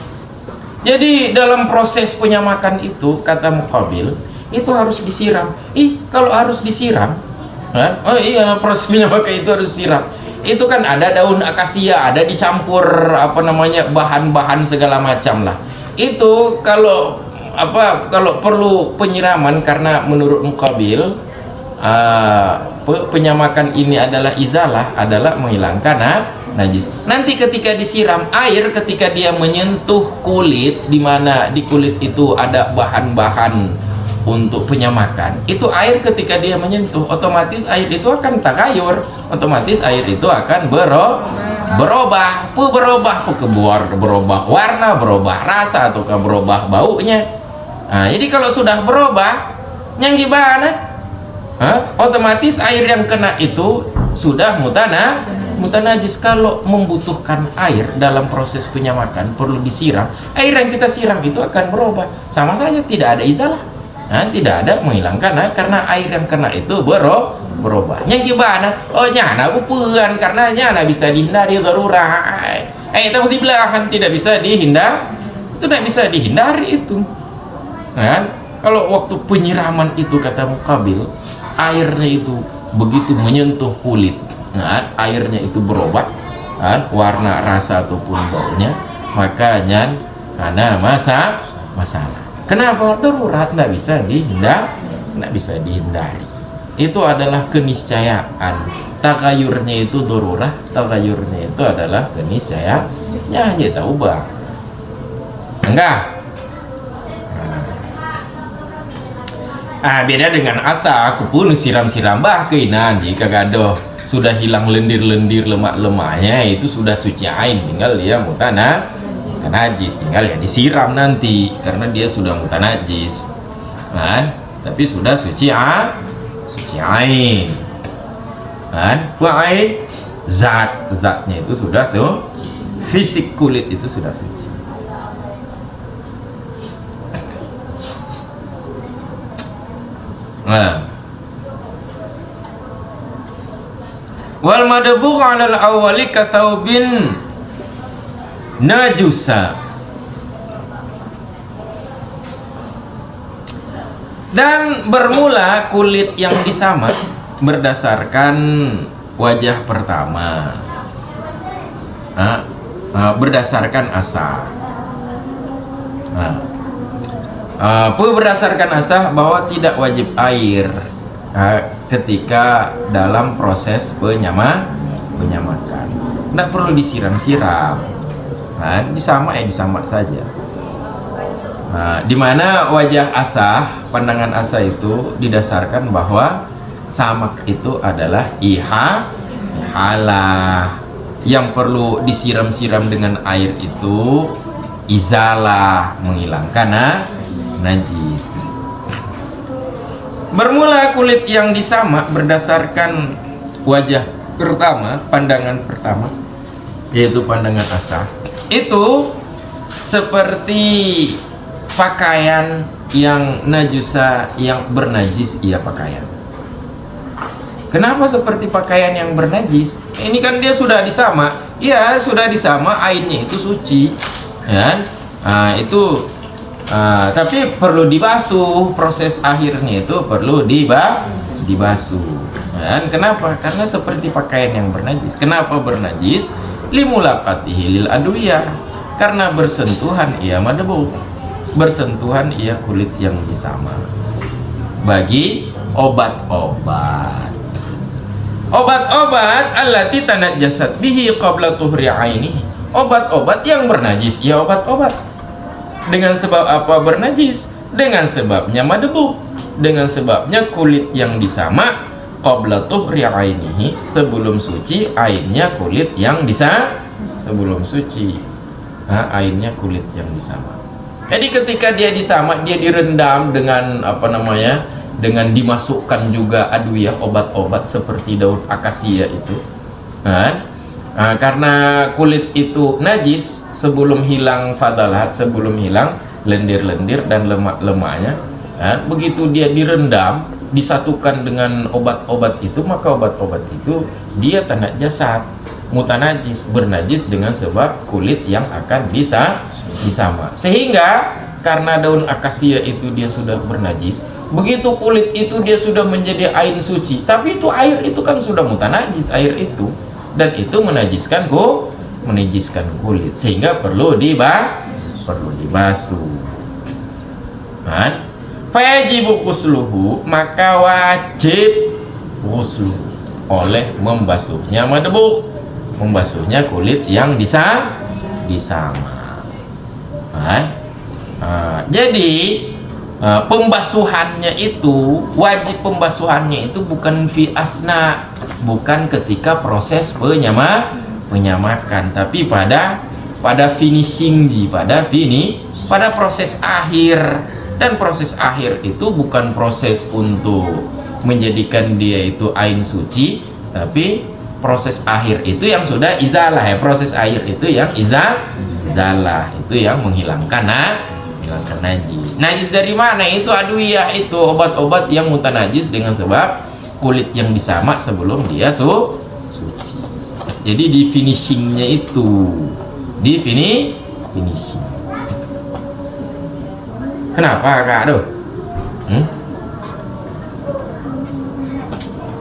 Jadi dalam proses penyamakan itu kata mukabil itu harus disiram. Kalau harus disiram, proses penyamakan itu harus disiram. Itu kan ada daun akasia, ada dicampur bahan-bahan segala macam lah. Itu kalau perlu penyiraman, karena menurut mukabil penyamakan ini adalah izalah, adalah menghilangkan najis. Nanti ketika disiram air, ketika dia menyentuh kulit, di mana di kulit itu ada bahan-bahan untuk penyamakan, itu air ketika dia menyentuh, otomatis air itu akan tagayur, otomatis air itu akan berubah warna, berubah rasa, ataukah berubah baunya. Jadi kalau sudah berubah, yang gimana? Otomatis air yang kena itu sudah mutanajis. Kalau membutuhkan air dalam proses penyamakan perlu disiram, air yang kita siram itu akan berubah, sama saja tidak ada izalah, tidak ada menghilangkan, karena air yang kena itu berubah. Yang gimana? Nyana bukan, karena nyana bisa dihindari darurah. Tahu di belakang tidak bisa dihindar, itu tidak bisa dihindari itu. Kalau waktu penyiraman itu kata mukabil, airnya itu begitu menyentuh kulit, airnya itu berubah, warna, rasa ataupun baunya, makanya ada masalah. Kenapa? Darurat, tidak bisa dihindari. Itu adalah keniscayaan. Tagayurnya itu darurat, tagayurnya itu adalah keniscayaan. Hanya tahu bang, enggak. Beda dengan asa, aku pun siram-siram keinan jika gadoh sudah hilang lendir-lendir lemak-lemaknya, itu sudah suci ain, tinggal dia mutanajis, tinggal ya disiram nanti karena dia sudah mutanajis, tapi sudah suci ain, ain zatnya itu sudah fisik kulit itu sudah suci. Wal madbugh 'ala al-awwali ka thawbin najusa, dan bermula kulit yang disamak berdasarkan wajah pertama. berdasarkan asah. Berdasarkan asah bahwa tidak wajib air ketika dalam proses penyamakan. Tidak perlu disiram-siram, disamak saja. Di mana wajah asah, pandangan asah itu didasarkan bahwa samak itu adalah ihalah. Yang perlu disiram-siram dengan air itu izalah, menghilangkan najis. Bermula kulit yang disamak berdasarkan wajah pertama, pandangan pertama, yaitu pandangan asah, itu seperti pakaian yang najusa, yang bernajis ia pakaian. Kenapa seperti pakaian yang bernajis? Ini kan dia sudah disamak, ya sudah disamak, airnya itu suci, ya. Tapi perlu dibasuh, proses akhirnya itu perlu dibasuh. Dan kenapa? Karena seperti pakaian yang bernajis. Kenapa bernajis? Limulaqatihi lil adwiyah, karena bersentuhan ia madbu, bersentuhan ia kulit yang disamak bagi obat-obat. Obat-obat allati tanajjasat bihi qabla tuhri aini, obat-obat yang bernajis ya obat-obat. Dengan sebab apa bernajis? Dengan sebabnya madbu, dengan sebabnya kulit yang disamak qabla tuhri ainihi, sebelum suci airnya kulit yang sebelum suci airnya kulit yang disamak. Jadi ketika dia disamak, dia direndam dengan dengan dimasukkan juga adwiyah, obat-obat seperti daun akasia itu. Karena kulit itu najis, sebelum hilang fadalat, sebelum hilang lendir-lendir dan lemak-lemaknya, begitu dia direndam, disatukan dengan obat-obat itu, maka obat-obat itu dia tanah jasad, mutanajis, bernajis dengan sebab kulit yang akan disamak. Sehingga karena daun akasia itu dia sudah bernajis, begitu kulit itu dia sudah menjadi air suci, tapi itu air itu kan sudah mutanajis air itu, dan itu menajiskan kulit, sehingga perlu dibasuh. Fayajibu ghusluhu, maka wajib ghuslu oleh membasuhnya madbu, membasuhnya kulit yang disamak. Jadi pembasuhannya itu, wajib pembasuhannya itu bukan fi asna, bukan ketika proses penyamakan, tapi pada finishing, pada proses akhir. Dan proses akhir itu bukan proses untuk menjadikan dia itu ain suci, tapi proses akhir itu yang sudah izalah, ya. Proses akhir itu yang izalah, itu yang menghilangkan najis. Najis dari mana? Itu adwiyah, itu obat-obat yang mutanajis dengan sebab kulit yang disamak sebelum dia suci. Jadi di finishingnya itu, di finishing. Kenapa kak? Aduh.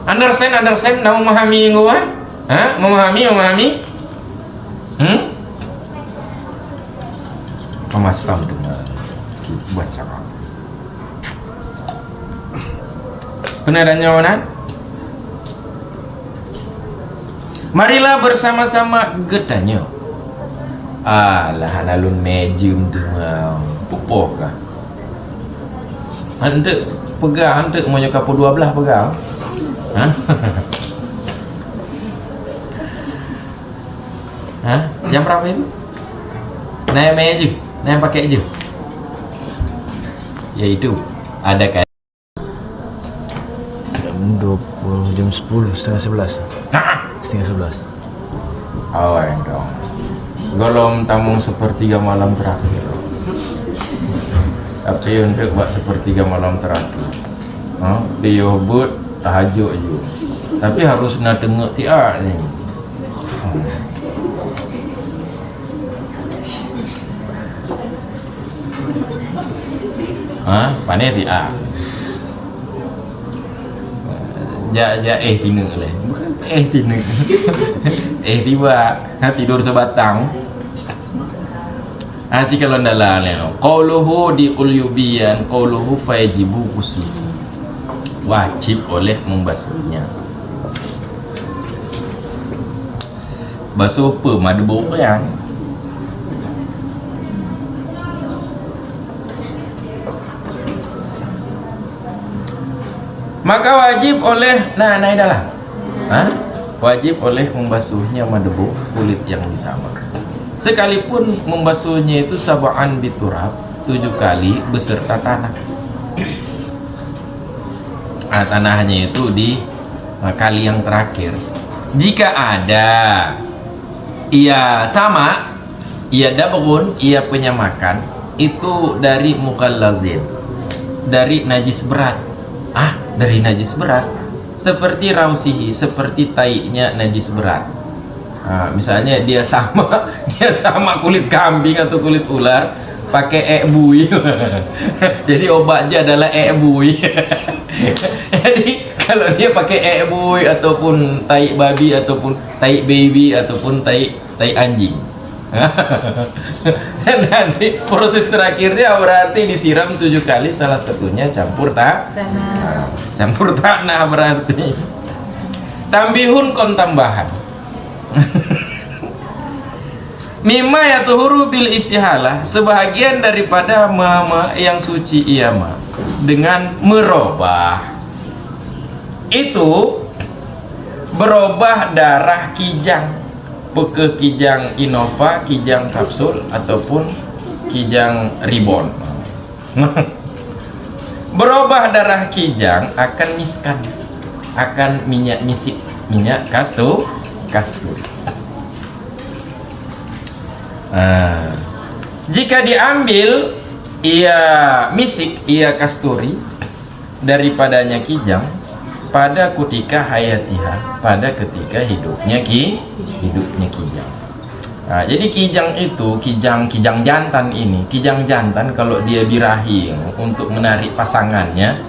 Understand? Nak memahami gua? Memahami? Mas Ram dengar buat cakap. Kenadannya mana? Marilah bersama-sama getanya. Alah alun medium dengar. Pupoh kah? Anda pegang, anda mau nyokapu 12 pegang. Jam berapa itu? Naik meja, naik pakai aja. Ya itu ada kayak jam 20, jam 10, setengah 11. Setengah 11. Oh, dong. Golong tamung sepertiga malam terakhir. Tapi untuk buat sepertiga malam terakhir, dia buat tahajud je. Tapi harus nak tengok tiap ni. Pandai tiap. Ja tinggal leh. tinek. Tiba tidur sebatang. Jika londalan qauluhu di ulyubian qauluhu fayajibu ghuslu. Wajib oleh membasuhnya. Basuh apa? Madbuk yang maka wajib oleh wajib oleh membasuhnya madbuk kulit yang disama. Sekalipun membasuhnya itu sab'an biturab 7 kali beserta tanah. Tanahnya itu di kali yang terakhir. Jika ada ia sama, ia dabrun, ia penyamakan itu dari mukallazin, dari najis berat. Dari najis berat seperti rausihi, seperti tainya najis berat. Misalnya dia sama kulit kambing atau kulit ular pakai bui. Jadi obatnya adalah bui. Jadi kalau dia pakai bui ataupun tai babi ataupun tai baby ataupun tai anjing, dan nanti proses terakhirnya berarti disiram 7 kali, salah satunya campur tanah berarti. Tambihun kon tambahan. Mimma yatuhuru bil istihalah, sebahagian daripada yang suci dengan merubah itu berubah darah kijang, ke kijang Innova, kijang kapsul ataupun kijang ribon. Berubah darah kijang akan miskan, akan minyak misik, minyak kasturi. Jika diambil ia misik, ia kasturi daripadanya kijang pada ketika hayatiha, pada ketika hidupnya kijang. Jadi kijang itu kijang jantan ini, kijang jantan kalau dia birahi untuk menarik pasangannya,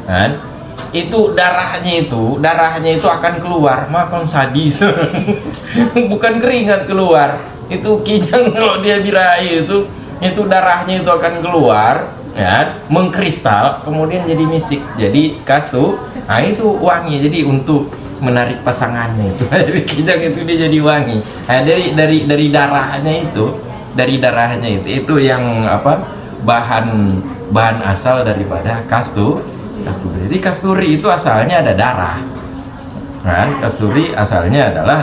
kan? Itu darahnya itu akan keluar, makan sadis. Bukan keringat keluar, itu kijang kalau dia birahi itu darahnya itu akan keluar, ya, mengkristal, kemudian jadi misik, jadi kastu. Itu wangi, jadi untuk menarik pasangannya itu. Jadi kijang itu dia jadi wangi. Dari darahnya itu yang bahan asal daripada kasturi. Jadi kasturi itu asalnya ada darah, kan? Kasturi asalnya adalah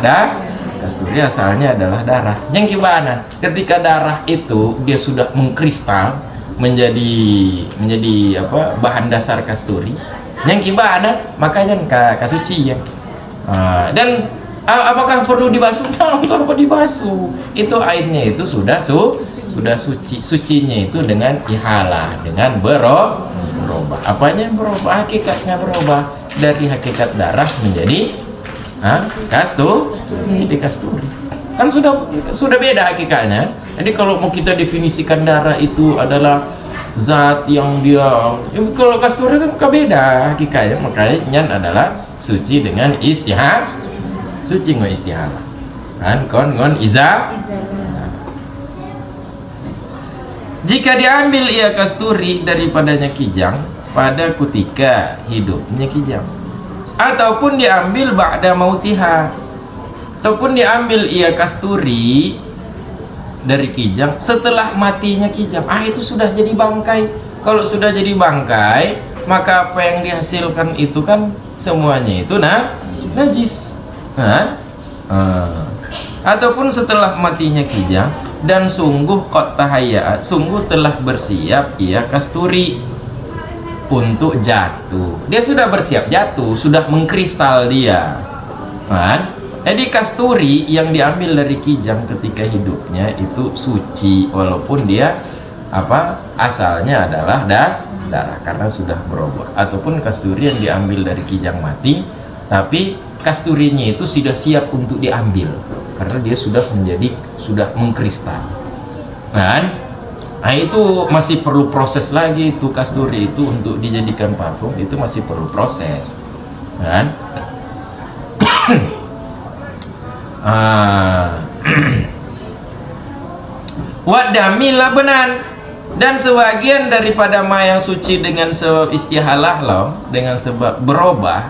darah. Yang gimana? Ketika darah itu dia sudah mengkristal menjadi bahan dasar kasturi. Yang gimana? Makanya kasuci ya. Dan apakah perlu dibasuh? Untuk apa dibasuh? Itu airnya itu sudah suci. Sucinya itu dengan ihalah, dengan berubah. Apanya berubah? Hakikatnya berubah dari hakikat darah menjadi kasturi. Kan sudah beda hakikatnya. Jadi kalau mau kita definisikan darah itu adalah zat yang dia, kalau kasturi kan beda hakikatnya, makanya adalah suci dengan istihalah, suci dengan istihalah, kan ngon iza. Jika diambil ia kasturi daripadanya kijang pada ketika hidupnya kijang, ataupun diambil ba'da mautiha, ataupun diambil ia kasturi dari kijang setelah matinya kijang, itu sudah jadi bangkai. Kalau sudah jadi bangkai, maka apa yang dihasilkan itu kan semuanya itu najis. Ataupun setelah matinya kijang, dan sungguh qad tahayya, sungguh telah bersiap ia kasturi untuk jatuh. Dia sudah bersiap jatuh, sudah mengkristal dia, kan? Jadi kasturi yang diambil dari kijang ketika hidupnya itu suci, walaupun dia asalnya adalah darah karena sudah berubah. Ataupun kasturi yang diambil dari kijang mati, tapi kasturinya itu sudah siap untuk diambil karena dia sudah mengkristal, kan? Itu masih perlu proses lagi. Itu kasturi itu untuk dijadikan parfum itu masih perlu proses, kan? Wadami labenan, dan sebagian daripada ma yang suci dengan sebab istihalah loh, dengan sebab berubah,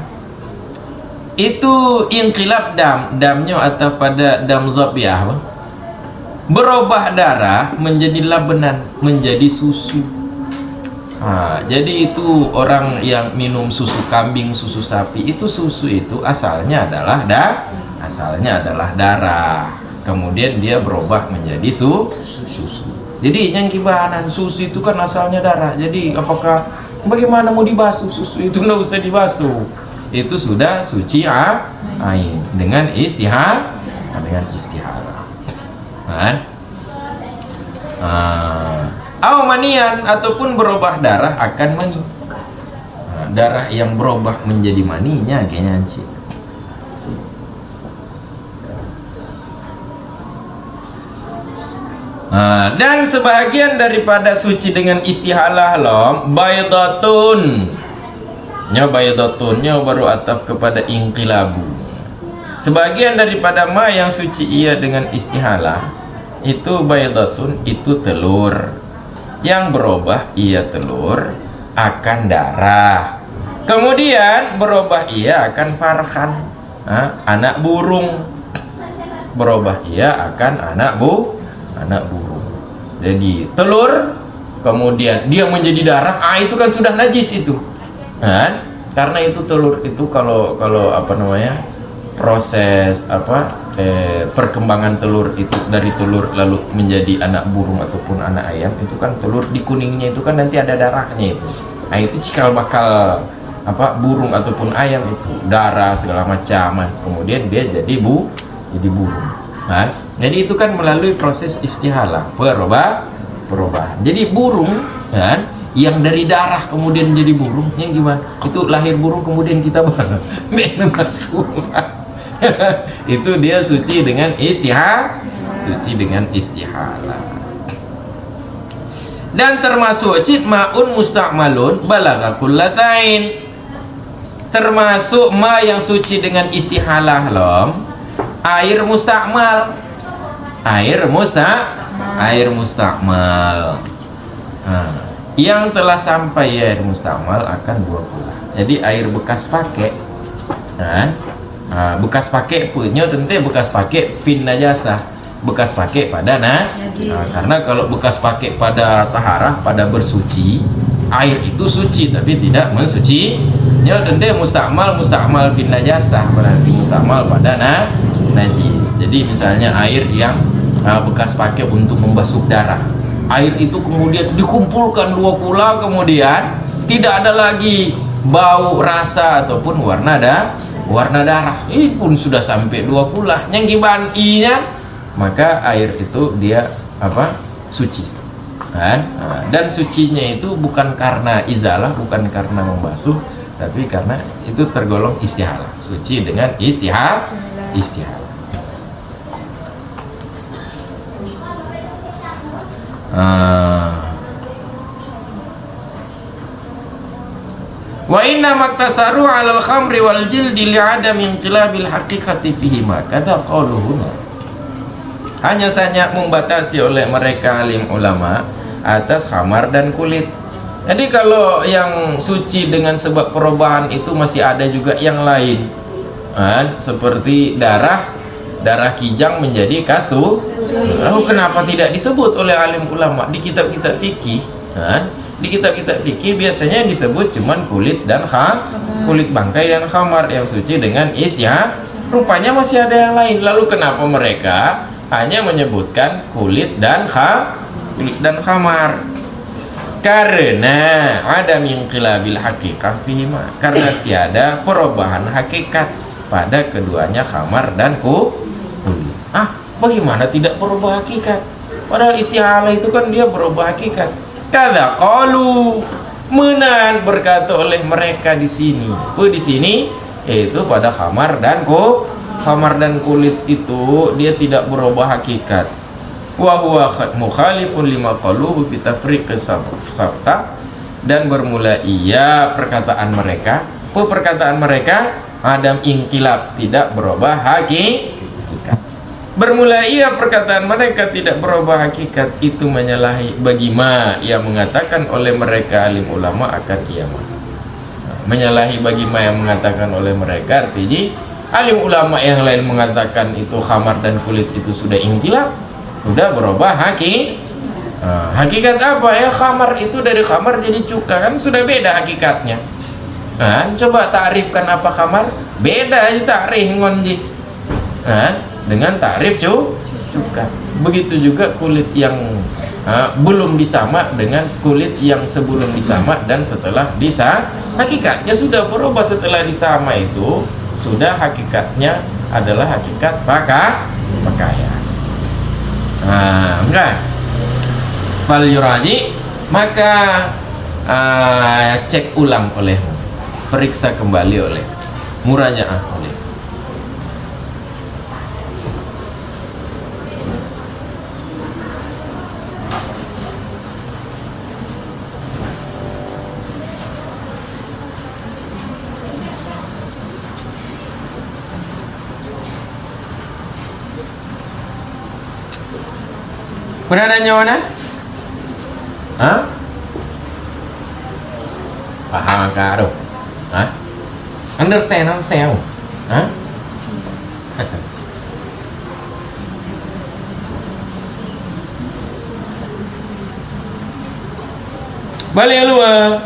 itu inqilab damnya atau pada dam zabiah, berubah darah menjadi labenan, menjadi susu. Jadi itu orang yang minum susu kambing, susu sapi, itu susu itu asalnya adalah darah, kemudian dia berubah menjadi susu. Jadi yang kibanan susu itu kan asalnya darah. Jadi apakah bagaimana mau dibasuh susu itu? Nggak usah dibasuh, itu sudah suci ain dengan istihalah. Manian, ataupun berubah darah akan mani. Darah yang berubah menjadi maninya kayaknya. Dan sebagian daripada suci dengan istihalah loh, baydatun baru ataf kepada inqilabu. Sebagian daripada ma yang suci ia dengan istihalah, itu baydatun, itu telur yang berubah ia telur akan darah, kemudian berubah ia akan farhan, anak burung, berubah ia akan anak burung. Jadi telur kemudian dia menjadi darah, itu kan sudah najis itu kan, karena itu telur itu kalau proses perkembangan telur itu dari telur lalu menjadi anak burung ataupun anak ayam, itu kan telur di kuningnya itu kan nanti ada darahnya itu. Itu cikal bakal burung ataupun ayam itu darah segala macam, kemudian dia jadi burung kan. Jadi itu kan melalui proses istihalah, perubahan. Jadi burung kan yang dari darah kemudian jadi burung, yang gimana? Itu lahir burung kemudian kita masuk. Itu dia suci dengan istihalah. Dan termasuk ma'un musta'malun balagha kullatain, termasuk ma yang suci dengan istihalah lom, air mustakmal. Yang telah sampai air mustakmal akan 20. Jadi air bekas pakai kan, bekas pakai punya tentu bekas pakai fin najasah, bekas pakai pada karena kalau bekas pakai pada taharah, pada bersuci, air itu suci tapi tidak mensuci. Ya tentu mustakmal fin najasah, berarti mustakmal pada najis. Jadi misalnya air yang bekas pakai untuk membasuh darah, air itu kemudian dikumpulkan 2 pula, kemudian tidak ada lagi bau, rasa ataupun warna darah, ini pun sudah sampai 2 pula yang giban inya, maka air itu dia suci kan. Dan sucinya itu bukan karena izalah, bukan karena membasuh, tapi karena itu tergolong istihalah, suci dengan istihalah. Wa inna maktasaru 'alal khamri wal jildi li'adam inqilabil haqiqati fihima kada qauluhuna. Hanya saja membatasi oleh mereka alim ulama atas khamar dan kulit. Jadi kalau yang suci dengan sebab perubahan itu masih ada juga yang lain, seperti darah kijang menjadi kastu. Lalu kenapa tidak disebut oleh alim ulama di kitab-kitab fikih? Di kitab-kitab fikih biasanya disebut cuman kulit bangkai dan khamar yang suci dengan istihalah. Rupanya masih ada yang lain. Lalu kenapa mereka hanya menyebutkan kulit dan khamar? Karena ada inqilabil haqiqah fihima, karena tiada perubahan hakikat pada keduanya khamar dan kulit. Bagaimana tidak berubah hakikat? Padahal istihalah itu kan dia berubah hakikat. Kada qalu, menan berkata oleh mereka di sini. Di sini yaitu pada khamar dan kulit itu dia tidak berubah hakikat. Wa huwa mukhalifun lima qaluhu fi tafriq sabta, dan bermula perkataan mereka adam inqilab, tidak berubah hakikat. Bermula ia perkataan mereka tidak berubah hakikat, itu menyalahi bagi ma yang mengatakan oleh mereka alim ulama akan kiamat. Menyalahi bagi ma yang mengatakan oleh mereka, artinya alim ulama yang lain mengatakan itu khamar dan kulit itu sudah intilaf, sudah berubah hakikat apa ya? Khamar itu dari khamar jadi cuka, kan sudah beda hakikatnya. Coba takrifkan apa khamar, beda aja takrif ngondi dengan takrif cuka. Begitu juga kulit yang belum disama dengan kulit yang sebelum disama dan setelah hakikatnya sudah berubah. Setelah disama itu sudah hakikatnya adalah hakikat pakaian. Enggak fal yuraji, maka cek ulang olehmu, periksa kembali oleh murajaah oleh. Beradanya mana? Paham karo? Understand? Balik luar.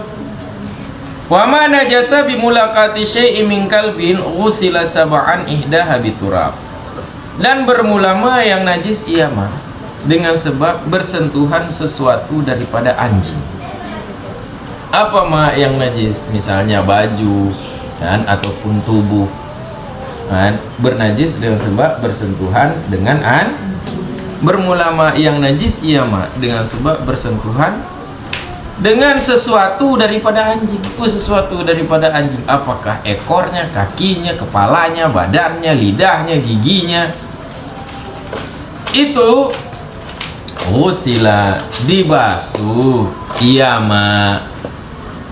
Wa ma najasa bi mulaqati syai'in min kalbin ghusila sab'an ihdaha biturab. Dan bermulama yang najis ia mah dengan sebab bersentuhan sesuatu daripada anjing. Apa mah yang najis? Misalnya baju kan, ataupun tubuh kan, bernajis dengan sebab bersentuhan dengan bermulama yang najis ia mah dengan sebab bersentuhan dengan sesuatu daripada anjing. Sesuatu daripada anjing, apakah ekornya, kakinya, kepalanya, badannya, lidahnya, giginya, itu sila dibasuh ia ma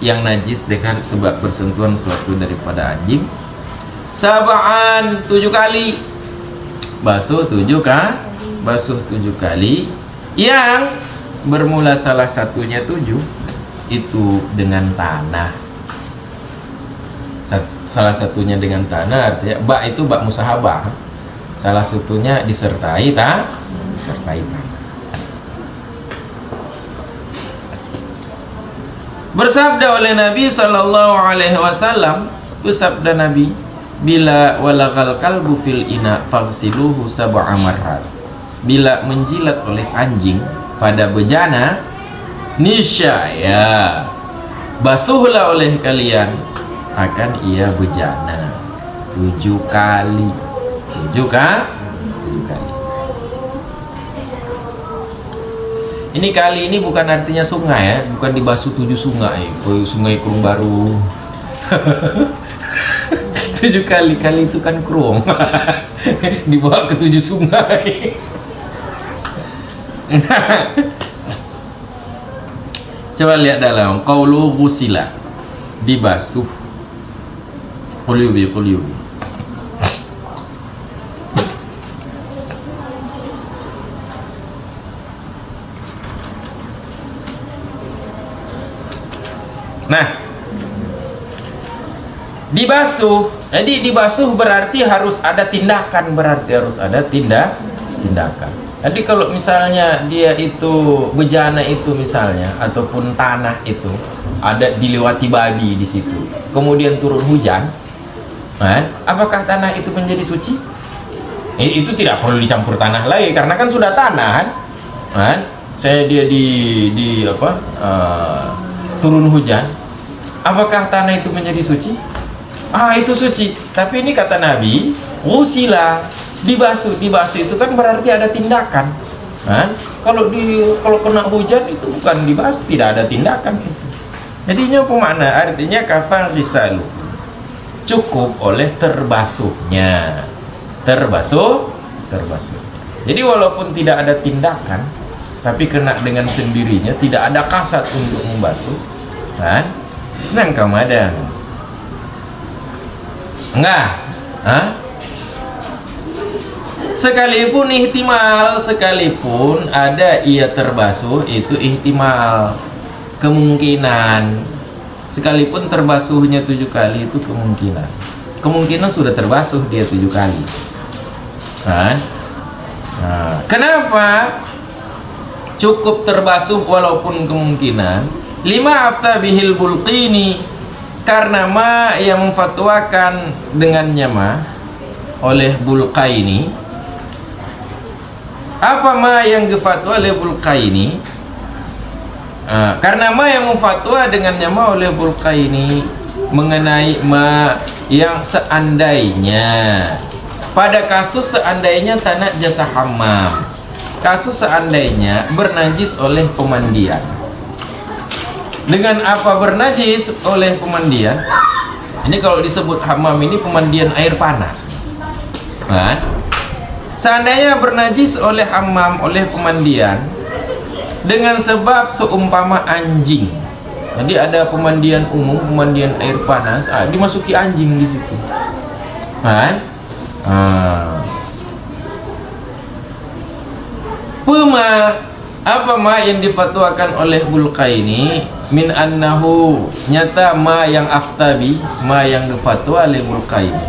yang najis dengan sebab bersentuhan sesuatu daripada anjing sab'an 7 kali, basuh 7 kali, yang bermula salah satunya 7 itu dengan tanah. Salah satunya dengan tanah, artinya bak itu bak musahabah, salah satunya disertai tanah. Bersabda oleh Nabi sallallahu alaihi wasallam, itu sabda Nabi, bila walagal kalbu fil ina fagsiluhu sab'a marrat. Bila menjilat oleh anjing pada bejana, niscaya basuhlah oleh kalian akan ia bejana 7 kali. 7 kali. Ini kali ini bukan artinya sungai ya, bukan dibasuh 7 sungai, sungai Kurung Baru. 7 kali itu kan Kurung. Dibawa ke 7 sungai. Coba lihat dalam qaulu ghusila, dibasuh. Quliyubi. Nah, dibasuh. Jadi dibasuh berarti harus ada tindakan, tindakan. Jadi kalau misalnya dia itu bejana itu misalnya, ataupun tanah itu ada dilewati babi di situ, kemudian turun hujan, apakah tanah itu menjadi suci? Itu tidak perlu dicampur tanah lagi karena kan sudah tanah, saya dia di turun hujan, apakah tanah itu menjadi suci? Itu suci. Tapi ini kata Nabi, ghusila, dibasuh itu kan berarti ada tindakan. Kalau kena hujan itu bukan dibasuh, tidak ada tindakan itu. Jadinya pemakna artinya kafal risalu, cukup oleh terbasuhnya. Jadi walaupun tidak ada tindakan, tapi kena dengan sendirinya, tidak ada kasat untuk membasuh, nang kamadan enggak, Sekalipun ihtimal, sekalipun ada ia terbasuh, itu ihtimal, kemungkinan. Sekalipun terbasuhnya 7 kali itu kemungkinan sudah terbasuh dia 7 kali. Kenapa cukup terbasuh walaupun kemungkinan? Lima afta bihil Bulqini, karena ma yang memfatwakan dengannya ma oleh Bulqaini. Apa ma yang difatwa oleh Bulqaini? Karena ma yang memfatwa dengannya ma oleh Bulqaini mengenai ma yang seandainya, pada kasus seandainya tanah jasa hammam, kasus seandainya bernajis oleh pemandian. Dengan apa bernajis oleh pemandian? Ini kalau disebut hammam ini pemandian air panas. Seandainya bernajis oleh hammam, oleh pemandian, dengan sebab seumpama anjing. Jadi ada pemandian umum, pemandian air panas, dimasuki anjing di situ. Apa ma yang difatwakan oleh Bulqaini min annahu, nyata ma yang aftabi, ma yang difatwa oleh Bulqaini,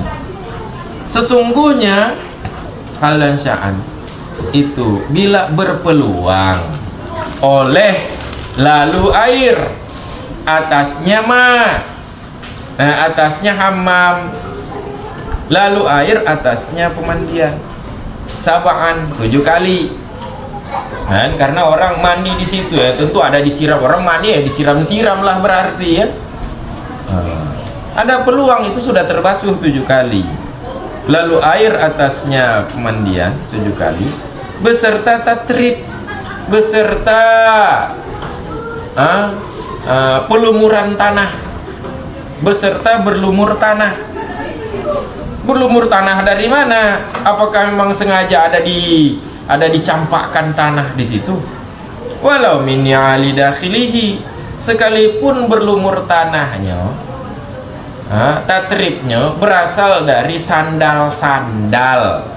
sesungguhnya halan sya'an itu bila berpeluang oleh lalu air atasnya atasnya hammam, lalu air atasnya pemandian, sabaan 7 kali. Karena orang mandi di situ ya, tentu ada disiram, orang mandi ya disiram-siram lah berarti ya. Ada peluang itu sudah terbasuh 7 kali. Lalu air atasnya pemandian 7 kali beserta tatrib, beserta pelumuran tanah, beserta berlumur tanah. Berlumur tanah dari mana? Apakah memang sengaja ada dicampakkan tanah di situ? Walau min ya'ali dakhilihi, sekalipun berlumur tanahnya, tatribnya berasal dari sandal-sandal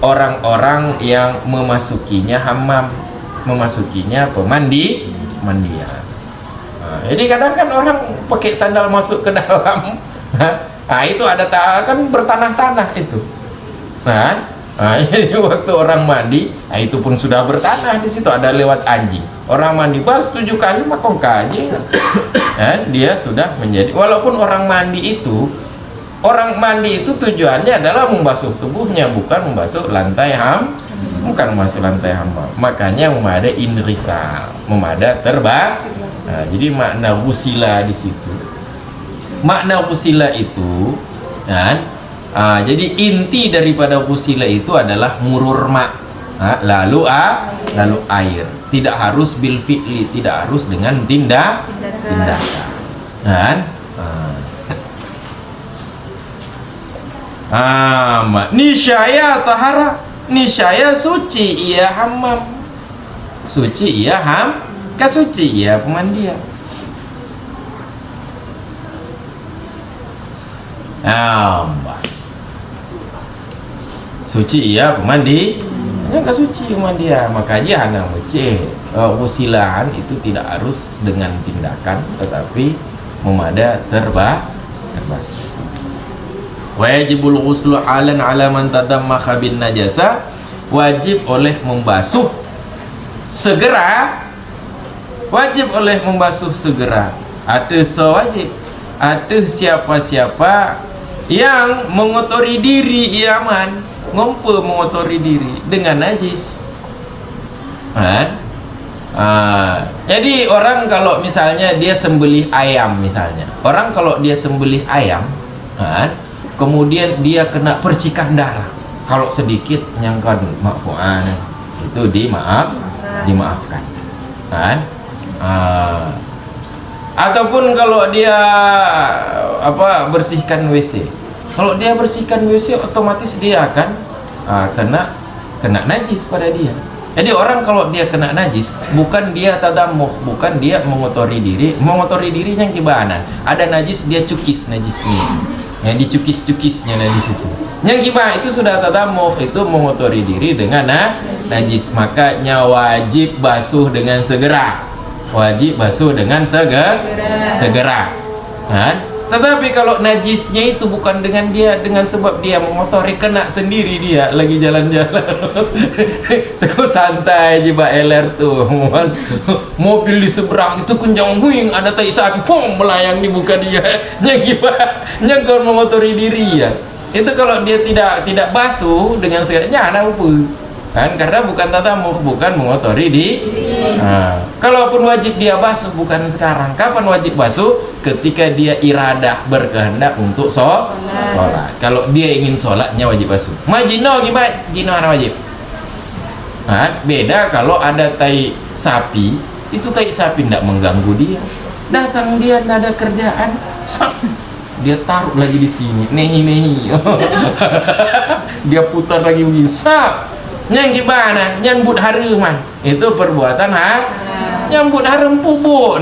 orang-orang yang memasukinya hammam, memasukinya pemandian. Jadi kadang kan orang pakai sandal masuk ke dalam, itu ada kan bertanah-tanah itu. Jadi waktu orang mandi, itu pun sudah bertanah di situ, ada lewat anjing. Orang mandi pas 7 kali maka kaji, dia sudah menjadi. Walaupun orang mandi itu tujuannya adalah membasuh tubuhnya, bukan membasuh lantai bukan membasuh lantai hammam. Makanya memada inrisal, memada terbang. Jadi makna wusila di situ. Makna wusila itu, jadi inti daripada wusila itu adalah murur lalu air, tidak harus bil fi'li, tidak harus dengan tindakan. Nisyaya tahara, nisyaya suci ia hammam, suci ia kasuci ia pemandian. Suci ia pemandi, yang kasuci pemandian. Makanya hana muci usilaan itu tidak harus dengan tindakan, tetapi memada terbasuh. Wajibul ghuslu halan ala man tadammakha bin najasa, wajib oleh membasuh segera, wajib oleh membasuh segera. Ada sewajib, ada siapa-siapa yang mengotori diri iaman, ngumpul mengotori diri dengan najis. Jadi orang kalau misalnya dia sembelih ayam, misalnya orang kalau dia sembelih ayam, kemudian dia kena percikan darah, kalau sedikit nyangkan makfuan itu dimaafkan. Ataupun kalau dia bersihkan WC, kalau dia bersihkan WC otomatis dia akan kena najis pada dia. Jadi orang kalau dia kena najis, bukan dia tadamuh, bukan dia mengotori diri yang kibanan. Ada najis dia cukis najisnya. yang dicukis-cukisnya najis itu. Yang kiba itu sudah tadamuh, itu mengotori diri dengan najis, makanya wajib basuh dengan segera. Wajib basuh dengan segera. Kan? Tetapi kalau najisnya itu bukan dengan sebab dia mengotori, kena sendiri dia lagi jalan-jalan. Teguh santai aja LR tuh. Mobil di seberang itu kencang huing, ada tai sapi pong melayang di muka dia. Yang kalau mengotori diri ya. Itu kalau dia tidak basuh dengan segaranya apa? Kan karena bukan tatamuh, bukan mengotori diri. Nah, kalaupun wajib dia basuh bukan sekarang. Kapan wajib basuh? Ketika dia iradah berkehendak untuk sholat. Kalau dia ingin sholatnya wajib basuh. Majino gimana? Jino wajib. Nah, beda kalau ada tai sapi, itu tai sapi tidak mengganggu dia. Datang dia tidak ada kerjaan, dia taruh lagi di sini, nehi. Dia putar lagi begini, yang gimana? Nyambut haruman itu perbuatan nyambut harum pubuk.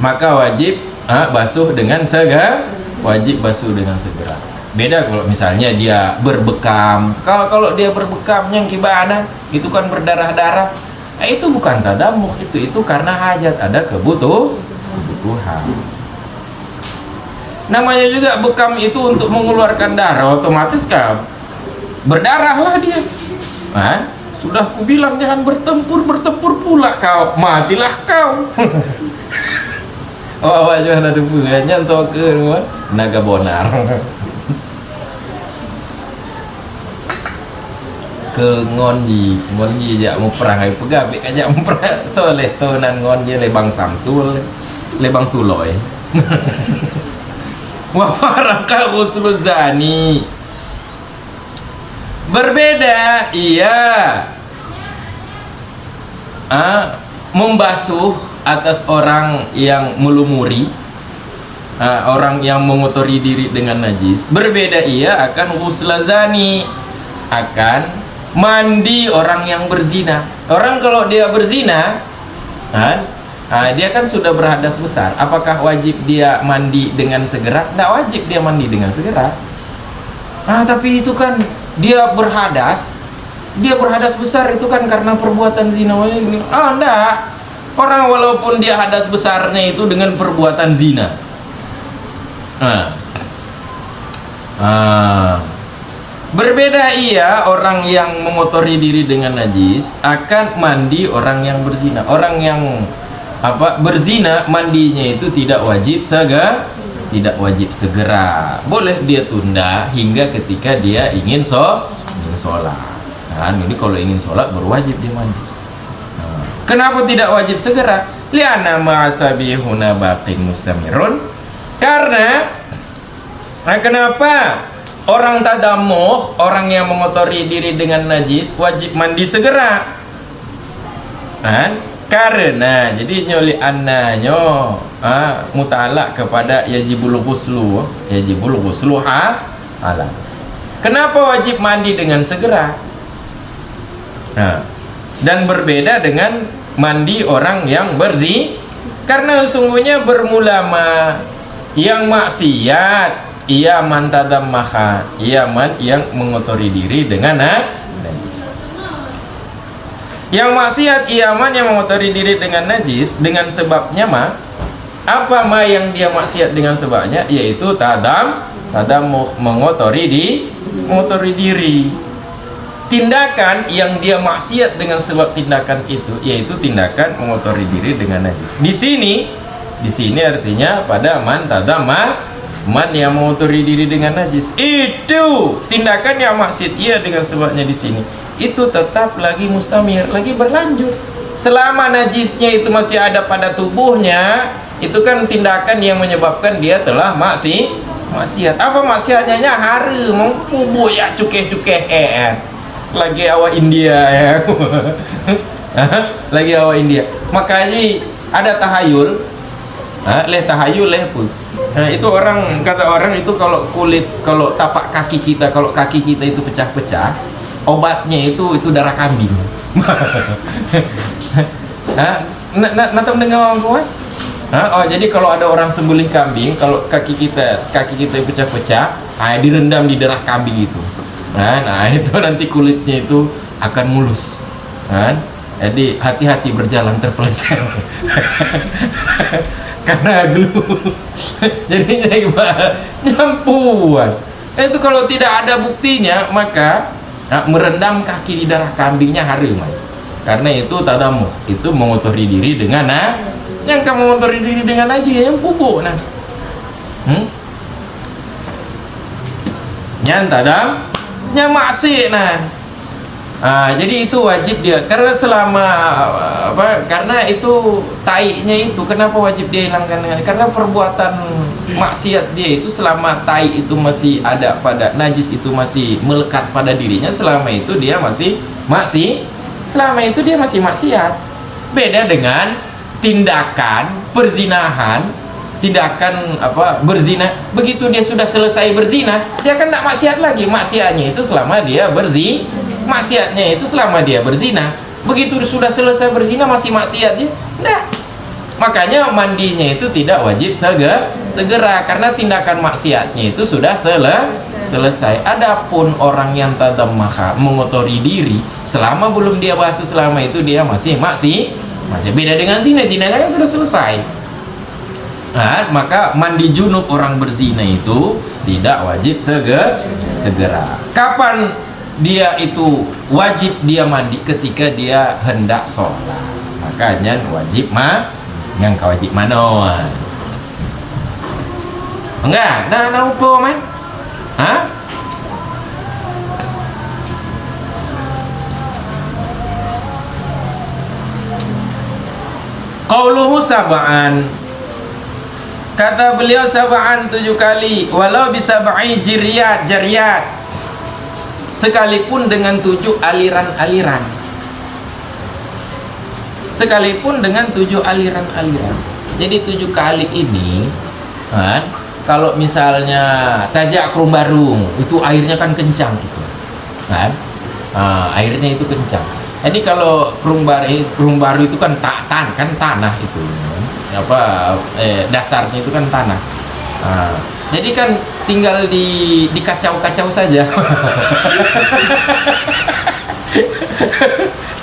Maka wajib basuh dengan segera. Wajib basuh dengan segera. Beda kalau misalnya dia berbekam. Kalau dia berbekam yang gimana? Itu kan berdarah-darah. Itu bukan tadamuh, itu karena hajat, ada kebutuhan. Namanya juga bekam itu untuk mengeluarkan darah, otomatis kan berdarahlah dia. Sudah kubilang jangan bertempur pula kau, matilah kau. Awak jangan ada buahnya untuk ke naga bonar. Ke ngonji jak mau perang ai pegabe ajak memperang toleh tonan ngonji lebang samsul lebang suloy. Wa faraka ghuslu zani. Berbeda membasuh atas orang yang melumuri, orang yang mengotori diri dengan najis. Berbeda akan ghusla zani, akan mandi orang yang berzina. Orang kalau dia berzina, dia kan sudah berhadas besar. Apakah wajib dia mandi dengan segera? Tidak wajib dia mandi dengan segera. Tapi itu kan dia berhadas besar, itu kan karena perbuatan zina ini. Enggak. Orang walaupun dia hadas besarnya itu dengan perbuatan zina. Berbeda orang yang mengotori diri dengan najis akan mandi orang yang berzina. Orang yang berzina mandinya itu tidak wajib segera. Boleh dia tunda hingga ketika dia ingin sholat. Jadi kalau ingin sholat berwajib dia mandi. Kenapa tidak wajib segera? Li'anna ma'asabihuna baqin mustamirun. Karena kenapa orang tadamuh, orang yang mengotori diri dengan najis wajib mandi segera? Karena jadi nyoli annanyo mutalak kepada yajibul ghuslu halam. Kenapa wajib mandi dengan segera? Dan berbeda dengan mandi orang yang berzina, karena sungguhnya bermula yang maksiat man tadammaha, man yang mengotori diri dengan najis. Yang maksiat man yang mengotori diri dengan najis, dengan sebabnya apa yang dia maksiat dengan sebabnya, yaitu tadamuh, mengotori diri. Tindakan yang dia maksiat dengan sebab tindakan itu, yaitu tindakan mengotori diri dengan najis. Di sini artinya pada man yang mengotori diri dengan najis, itu tindakan yang maksiat dengan sebabnya di sini itu tetap lagi mustamir, lagi berlanjut selama najisnya itu masih ada pada tubuhnya. Itu kan tindakan yang menyebabkan dia telah maksiat. Apa maksiatnya? Harum kubu ya cukeh lagi awak India ya. Lagi awak India. Makanya ada tahayul. Tahayul pun. Itu kata orang itu kalau tapak kaki kita, kalau kaki kita itu pecah-pecah, obatnya itu darah kambing. Natam dengar orang tua? Oh, jadi kalau ada orang sembelih kambing, kalau kaki kita pecah-pecah, direndam di darah kambing itu. Nah itu nanti kulitnya itu akan mulus. Jadi hati-hati berjalan terpeleset. Karena glue. Jadinya gimana? Nyampuan. Itu kalau tidak ada buktinya, maka merendam kaki di darah kambingnya haram. Karena itu tadamu, itu mengotori diri dengan yang kamu mengotori diri dengan aja yang bubuk yang tadam yang maksi jadi itu wajib dia, karena selama karena itu tainya itu kenapa wajib dia hilangkan, karena perbuatan maksiat dia itu selama tai itu masih ada pada najis itu masih melekat pada dirinya, selama itu dia masih maksiat. Beda dengan tindakan perzinahan, tindakan berzina, begitu dia sudah selesai berzina, dia kan tidak maksiat lagi. Maksiatnya itu selama dia berzina. Begitu sudah selesai berzina masih maksiat dia. Nah, makanya mandinya itu tidak wajib segera karena tindakan maksiatnya itu sudah selesai. Adapun orang yang tadammaha mengotori diri selama belum dia basuh, selama itu dia masih beda dengan zina kan sudah selesai. Maka mandi junub orang berzina itu tidak wajib segera. Kapan dia itu wajib dia mandi? Ketika dia hendak sholat, makanya wajib yang wajib manoan enggak upo man qauluhu sab'an, kata beliau sab'an 7 kali, walau bisa ba'i jariyat, sekalipun dengan 7 aliran-aliran, jadi 7 kali ini kalau misalnya tajak krum barung itu airnya kan kencang gitu airnya itu kencang. Jadi kalau krum baru itu kan tanah itu dasarnya itu kan tanah. Jadi kan tinggal dikacau-kacau saja.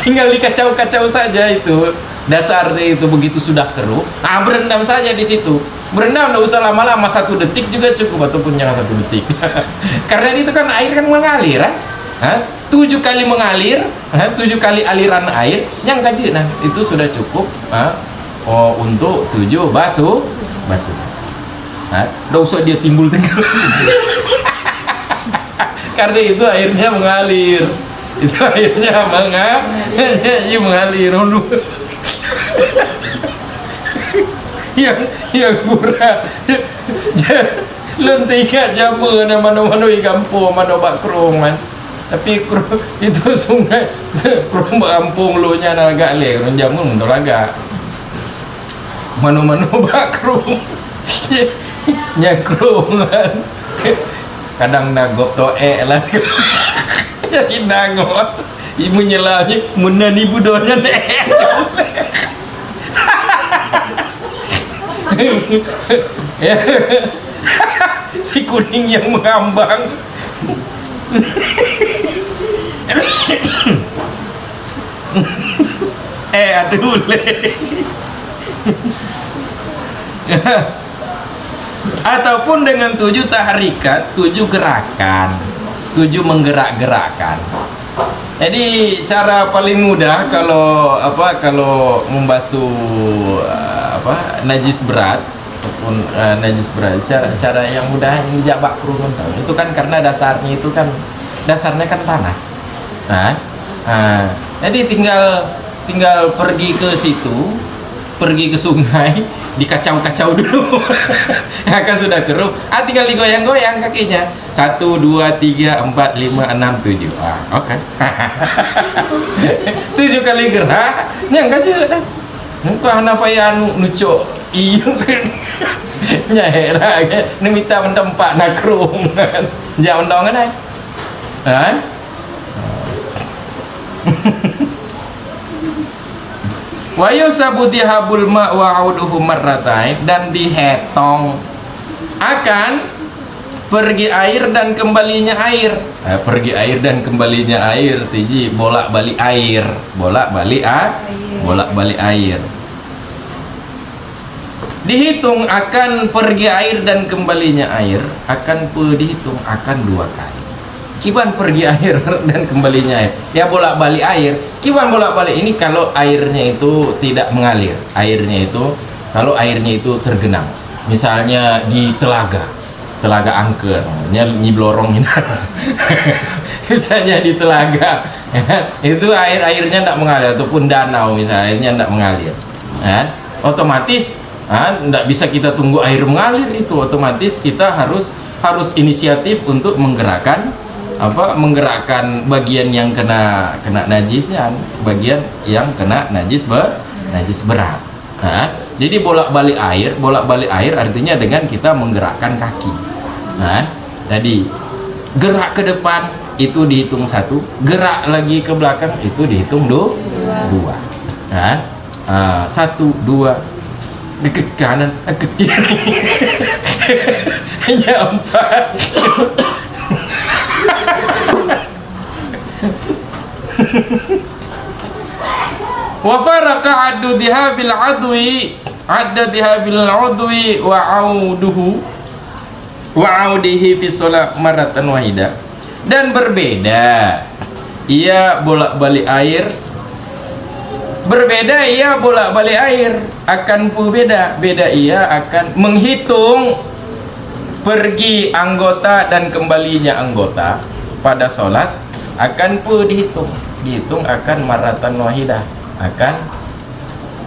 Tinggal dikacau-kacau saja itu dasarnya itu, begitu sudah keruh, berendam saja di situ. Berendam tidak usah lama-lama, 1 detik juga cukup, ataupun jangan 1 detik. Karena itu kan air kan mengalir 7 kali mengalir, 7 kali aliran air yang kaji, itu sudah cukup untuk 7 basuh. Tidak usah dia timbul tenggelam. Karena itu airnya mengalir. Mengalir. yang murah. Lentika jamu mana-mana kampung, mana bakrong tapi itu sungai krum kampung lu nya agak le orang jamu untuk laga mana-mana bakrong nyakrong kadang nagop toe lah jadi nangot ibu nyelanya munani budonya si kuning yang mengambang. Aduh le. Ataupun dengan 7 tahrikat, 7 gerakan, 7 menggerak-gerakkan. Jadi cara paling mudah kalau membasuh najis berat ataupun najis berat, cara yang mudah jabak kurungan itu kan karena dasarnya kan tanah. Jadi tinggal pergi ke situ, pergi ke sungai, dikacau-kacau dulu. Kan sudah keruh, tinggal digoyang-goyang kakinya. 1, 2, 3, 4, 5, 6, 7. Oke. 7 kali gerak, yang kaje dah. Muka apa yang nucuk iyo kan. Nyahera ni minta mentempat nak kerung. Jangan mendong kan. Wa yusabu dihabul ma wa auduhu marratain, dan dihitung akan pergi air dan kembalinya air. Pergi air dan kembalinya air, tiji bolak-balik air, bolak-balik air. Dihitung akan pergi air dan kembalinya air, akan dihitung akan 2 kali. Kiban pergi air dan kembalinya air, ya bolak-balik air. Kiban bolak-balik ini kalau airnya itu tidak mengalir, kalau airnya itu tergenang. Misalnya di telaga angker, nyiblorong ini. Misalnya di telaga, itu airnya tidak mengalir, ataupun danau misalnya airnya tidak mengalir, otomatis tidak bisa kita tunggu air mengalir, itu otomatis kita harus inisiatif untuk menggerakkan bagian yang kena najisnya, bagian yang kena najis berat. Jadi bolak-balik air artinya dengan kita menggerakkan kaki. Jadi gerak ke depan itu dihitung 1, gerak lagi ke belakang itu dihitung 2. 1, 2, ke kanan, ke kiri. Hanya 4. Wa faraka addudiha bil adwi wa audihi fi shalah maratan wahida. Dan berbeda ia bolak-balik air, akan beda ia akan menghitung pergi anggota dan kembalinya anggota pada sholat, akan dihitung akan maratan wahidah, akan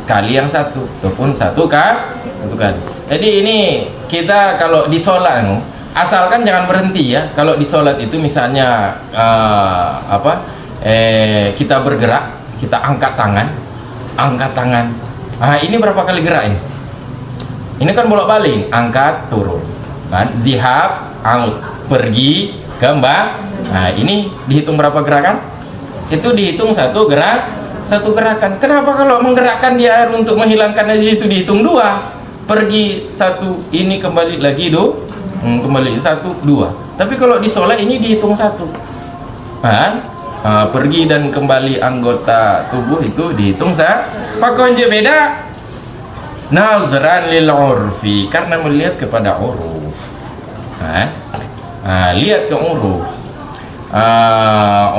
kali yang 1 ataupun 1 kali. Jadi ini kita kalau di sholat, asalkan jangan berhenti ya. Kalau di sholat itu misalnya kita bergerak, kita angkat tangan. Ini berapa kali gerak ini? Ini kan bolak-balik, angkat turun, kan? Zihab, pergi, kembali. Ini dihitung berapa gerakan? Itu dihitung 1 gerakan. Kenapa kalau menggerakkan di air untuk menghilangkan najis itu dihitung 2? Pergi 1, ini kembali lagi kembali 1, 2. Tapi kalau di sholat ini dihitung 1. Pergi dan kembali anggota tubuh itu dihitung pakai beda. Nazran lil urfi, karena melihat kepada uruf. Lihat ke uruf.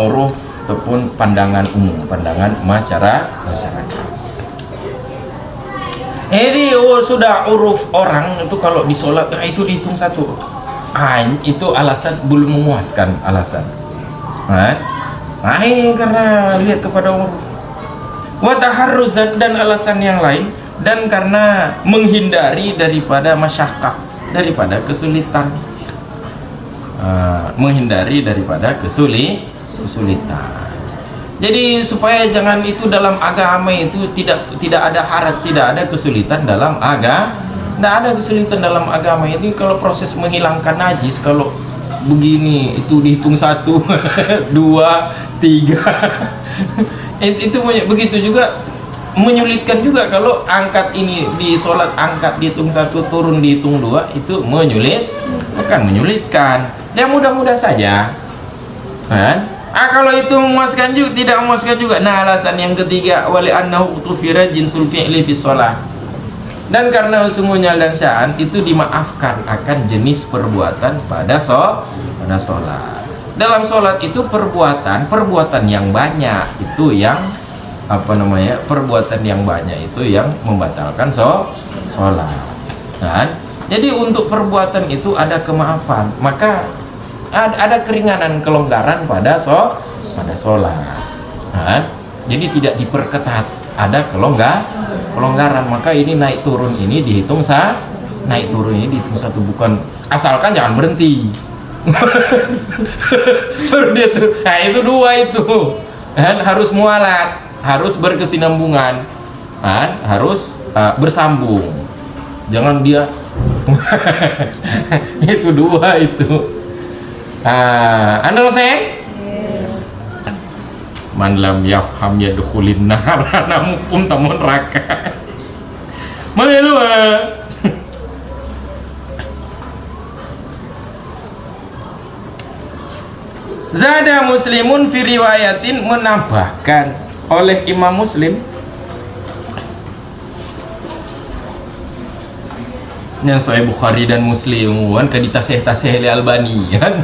Uruf ataupun pandangan umum, pandangan masyarakat. Jadi sudah uruf orang itu kalau di sholat itu dihitung 1. Itu alasan belum memuaskan alasan. Karena lihat kepada uruf. Wa taharruzan, dan alasan yang lain, dan karena menghindari daripada masyaqqah, daripada kesulitan. Menghindari daripada kesulitan. Jadi supaya jangan itu dalam agama itu tidak ada harat, tidak ada kesulitan dalam agama. Tidak ada kesulitan dalam agama ini. Kalau proses menghilangkan najis, kalau begini itu dihitung 1, 2, 3. Itu begitu juga menyulitkan juga. Kalau angkat ini di sholat, angkat dihitung 1, turun dihitung 2, itu akan menyulitkan. Ya mudah-mudah saja. Kalau itu memuaskan juga, tidak memuaskan juga. Alasan yang ketiga, wali annahu tufira jinsul fi'li fi shalah. Dan karena sungguhnya dan sya'an itu dimaafkan akan jenis perbuatan pada sholat. Dalam sholat itu perbuatan yang banyak itu yang perbuatan yang banyak itu yang membatalkan sholat. Jadi untuk perbuatan itu ada kemaafan, maka ada keringanan, kelonggaran pada sholat. Jadi tidak diperketat, ada kelonggaran. Maka ini naik turun ini dihitung naik turun ini dihitung 1, bukan asalkan jangan berhenti. Seperti itu. Itu 2 itu. Harus mualat, harus berkesinambungan, harus bersambung. Jangan dia itu 2 itu. Anda selesai? man lam yafham yadkhulin nar namun tamun neraka. Mana lu? Zada Muslimun fi riwayatin, menambahkan oleh Imam Muslim yang Sahih Bukhari dan Muslim kan ditasih-tasih oleh Albani kan.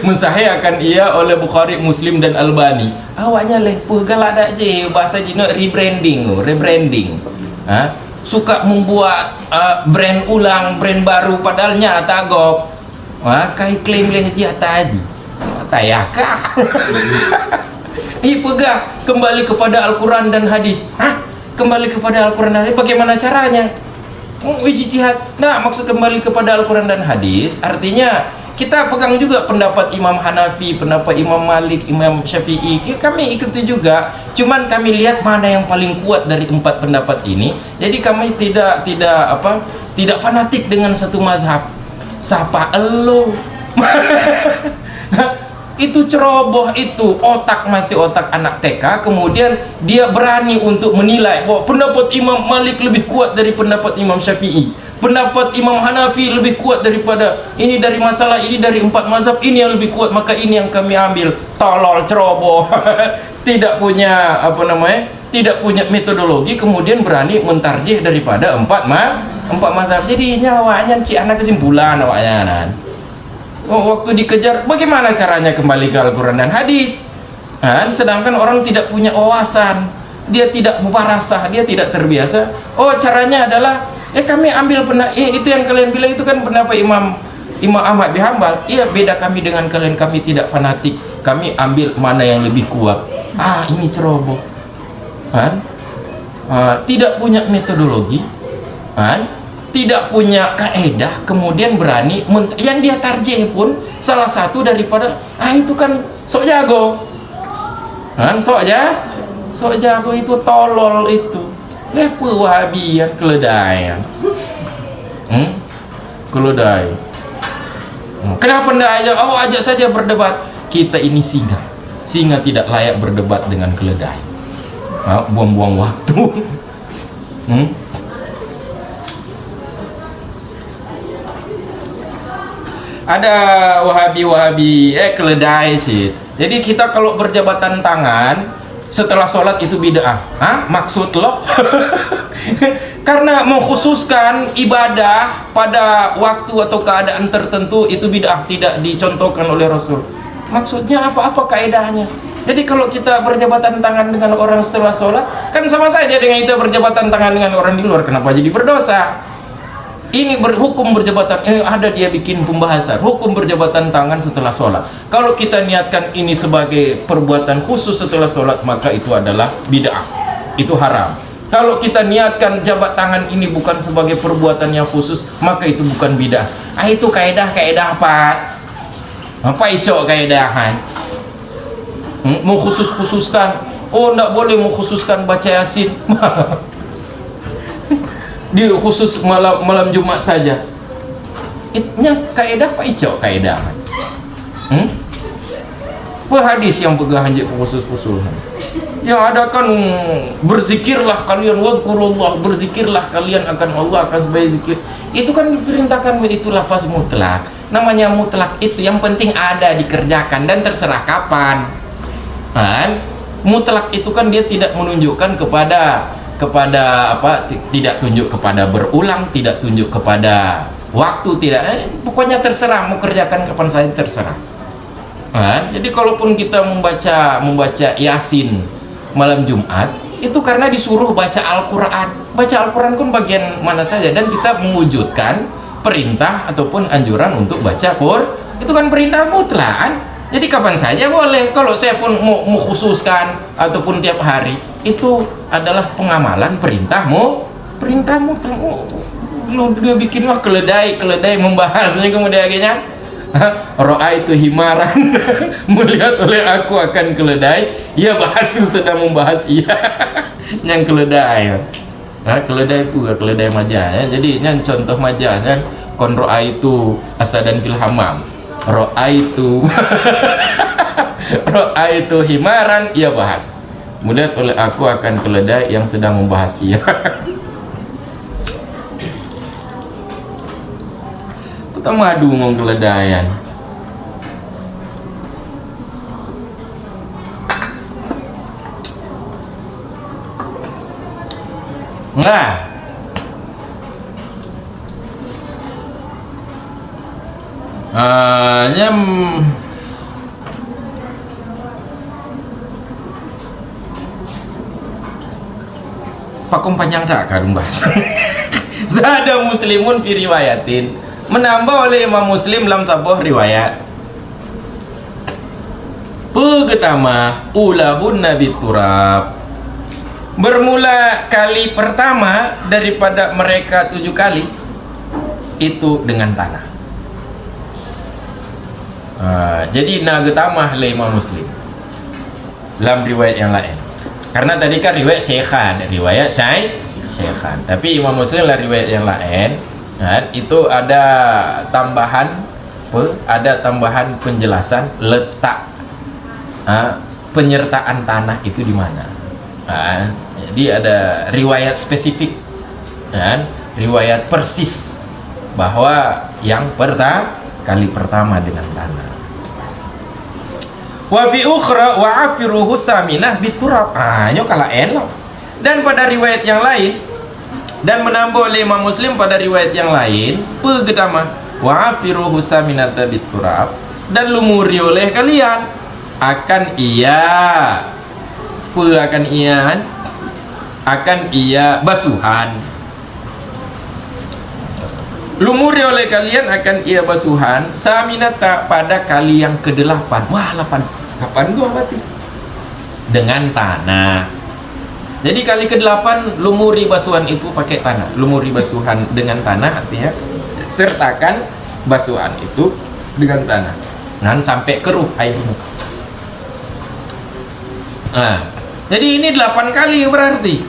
Mensahih akan ia oleh Bukhari, Muslim dan Albani. Awaknya leh pegal ada je bahasa Cina rebranding. Suka membuat brand ulang, brand baru padahal nyata gok. Kai klaim leh dia tadi. Tayakah. Pegang kembali kepada Al-Quran dan hadis. Kembali kepada Al-Quran dan hadis, bagaimana caranya? Ijtihad. Nah, maksud kembali kepada Al-Quran dan hadis artinya kita pegang juga pendapat Imam Hanafi, pendapat Imam Malik, Imam Syafi'i. Kami ikuti juga. Cuman kami lihat mana yang paling kuat dari 4 pendapat ini. Jadi kami tidak fanatik dengan satu mazhab. Sapa elo. Itu ceroboh, itu otak masih otak anak TK, kemudian dia berani untuk menilai bahwa pendapat Imam Malik lebih kuat dari pendapat Imam Syafi'i, pendapat Imam Hanafi lebih kuat daripada ini, dari masalah ini, dari 4 mazhab ini yang lebih kuat, maka ini yang kami ambil. Tolol, ceroboh. Tidak punya tidak punya metodologi, kemudian berani mentarjih daripada 4 mazhab. Jadi nyawanya cik anak kesimpulan awaknya kan. Waktu dikejar bagaimana caranya kembali ke Al-Quran dan hadis, sedangkan orang tidak punya wawasan, dia tidak mufarasah, dia tidak terbiasa. Caranya adalah kami ambil itu yang kalian bilang itu kan pendapat Imam Ahmad bin Hanbal. Iya, beda kami dengan kalian, kami tidak fanatik, kami ambil mana yang lebih kuat. Ini ceroboh, tidak punya metodologi, tidak punya kaedah, kemudian berani yang dia tarjih pun salah satu daripada itu kan sok jago, sok jago itu tolol, itu lepe Wahabiyah, keledai. Keledai. Kenapa ndak ajak saja berdebat? Kita ini singa tidak layak berdebat dengan keledai. Buang-buang waktu. Ada Wahabi keledai sih. Jadi kita kalau berjabatan tangan setelah sholat itu bid'ah. Maksud lo? Karena mengkhususkan ibadah pada waktu atau keadaan tertentu itu bid'ah, tidak dicontohkan oleh Rasul. Maksudnya apa kaedahnya? Jadi kalau kita berjabatan tangan dengan orang setelah sholat, kan sama saja dengan kita berjabatan tangan dengan orang di luar. Kenapa jadi berdosa? Ini hukum berjabatan, ada dia bikin pembahasan hukum berjabatan tangan setelah sholat. Kalau kita niatkan ini sebagai perbuatan khusus setelah sholat, maka itu adalah bid'ah, itu haram. Kalau kita niatkan jabat tangan ini bukan sebagai perbuatan yang khusus, maka itu bukan bid'ah. Itu kaedah apa itu kaedahan? Mengkhususkan, tidak boleh mengkhususkan baca Yasin. Di khusus malam Jumat saja. Itnya kaedah apa ico kaedah? Hadis yang pegang hanjik khusus-khusus. Yang ada kan berzikirlah kalian, wadkurullah, berzikirlah kalian akan Allah, akan sebaik zikir. Itu kan diperintahkan, itu lafaz mutlak. Namanya mutlak itu yang penting ada, dikerjakan, dan terserah kapan. Mutlak itu kan dia tidak menunjukkan kepada tidak tunjuk kepada berulang, tidak tunjuk kepada waktu, tidak, pokoknya terserah, mau kerjakan kapan saja terserah. Jadi kalaupun kita membaca Yasin malam Jumat, itu karena disuruh baca Al-Quran. Baca Al-Quran pun bagian mana saja, dan kita mewujudkan perintah ataupun anjuran untuk baca Quran, itu kan perintah mutlak. Jadi kapan saja boleh. Kalau saya pun mau khususkan ataupun tiap hari, itu adalah pengamalan perintahmu. Lu dia bikin keledai membahasnya, kemudian akhirnya roa itu himaran melihat oleh aku akan keledai. Ya, bahasu sedang membahas yang keledai. Keledai pula keledai majah. Jadi yang contoh majah kan kon roa itu asadan fil hamam. Roa itu Ra'aitu himaran, ia bahas. Melihat oleh aku akan keledai yang sedang membahas ia. Kita madu ngomong keledayan. Nah, nyam pakum panjang tak kan bahas. Zada muslimun fi riwayatin, menambah oleh Imam Muslim dalam tabuh riwayat. Pertama, ulahun nabi turab, bermula kali pertama daripada mereka 7 kali itu dengan tanah. Jadi nagetamah oleh Imam Muslim dalam riwayat yang lain. Karena tadi kan riwayat syekhan, riwayat syekhan. Tapi Imam Muslim lah riwayat yang lain, kan? Itu ada tambahan penjelasan letak penyertaan tanah itu di mana. Jadi ada riwayat spesifik, kan? Riwayat persis bahwa yang kali pertama dengan tanah. Wa fi ukhra wa afiruhu saminah biturab. Nyo kala elok. Dan pada riwayat yang lain, dan menambah oleh Imam Muslim pada riwayat yang lain, pertama wa afiruhu saminah biturab, dan lumuri oleh kalian akan ia basuhan. Lumuri oleh kalian akan ia basuhan saminata pada kali yang ke-8. Wah, 8 gua berarti dengan tanah. Jadi kali ke-8 lumuri basuhan itu pakai tanah. Lumuri basuhan dengan tanah artinya sertakan basuhan itu dengan tanah. Dan sampai keruh airnya. Jadi ini 8 kali berarti.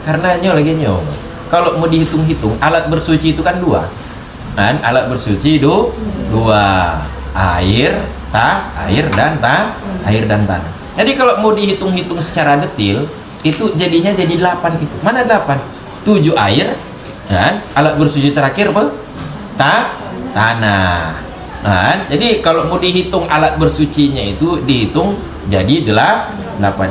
Karena lagi kalau mau dihitung-hitung, alat bersuci itu kan 2. Kan? Alat bersuci itu 2. Air dan tanah. Jadi kalau mau dihitung-hitung secara detail, itu jadinya jadi 8 itu. Mana 8? 7 air, kan? Alat bersuci terakhir apa? Tanah. Kan? Jadi kalau mau dihitung alat bersucinya itu dihitung jadi 8.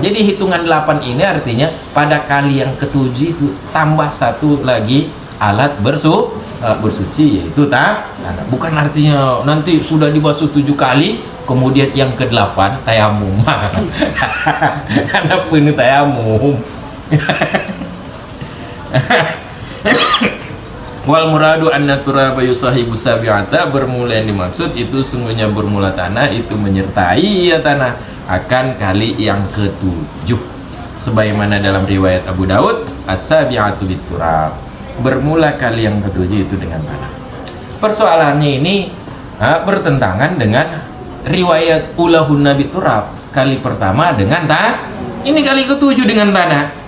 Jadi hitungan 8 ini artinya pada kali yang ke-7 itu tambah 1 lagi alat bersuci, yaitu tanah. Bukan artinya nanti sudah dibasuh 7 kali kemudian yang ke-8 tayamum. Karena penuh tayamum. Wal muradu anna turaba yusahibu sabi'ata, bermula yang dimaksud itu sungguhnya bermula tanah itu menyertai tanah akan kali yang ke-7, sebagaimana dalam riwayat Abu Daud as-sabi'atu biturab, bermula kali yang ke-7 itu dengan tanah. Persoalannya ini bertentangan dengan riwayat ulahun nabi turab, kali pertama dengan tanah, ini kali ke-7 dengan tanah.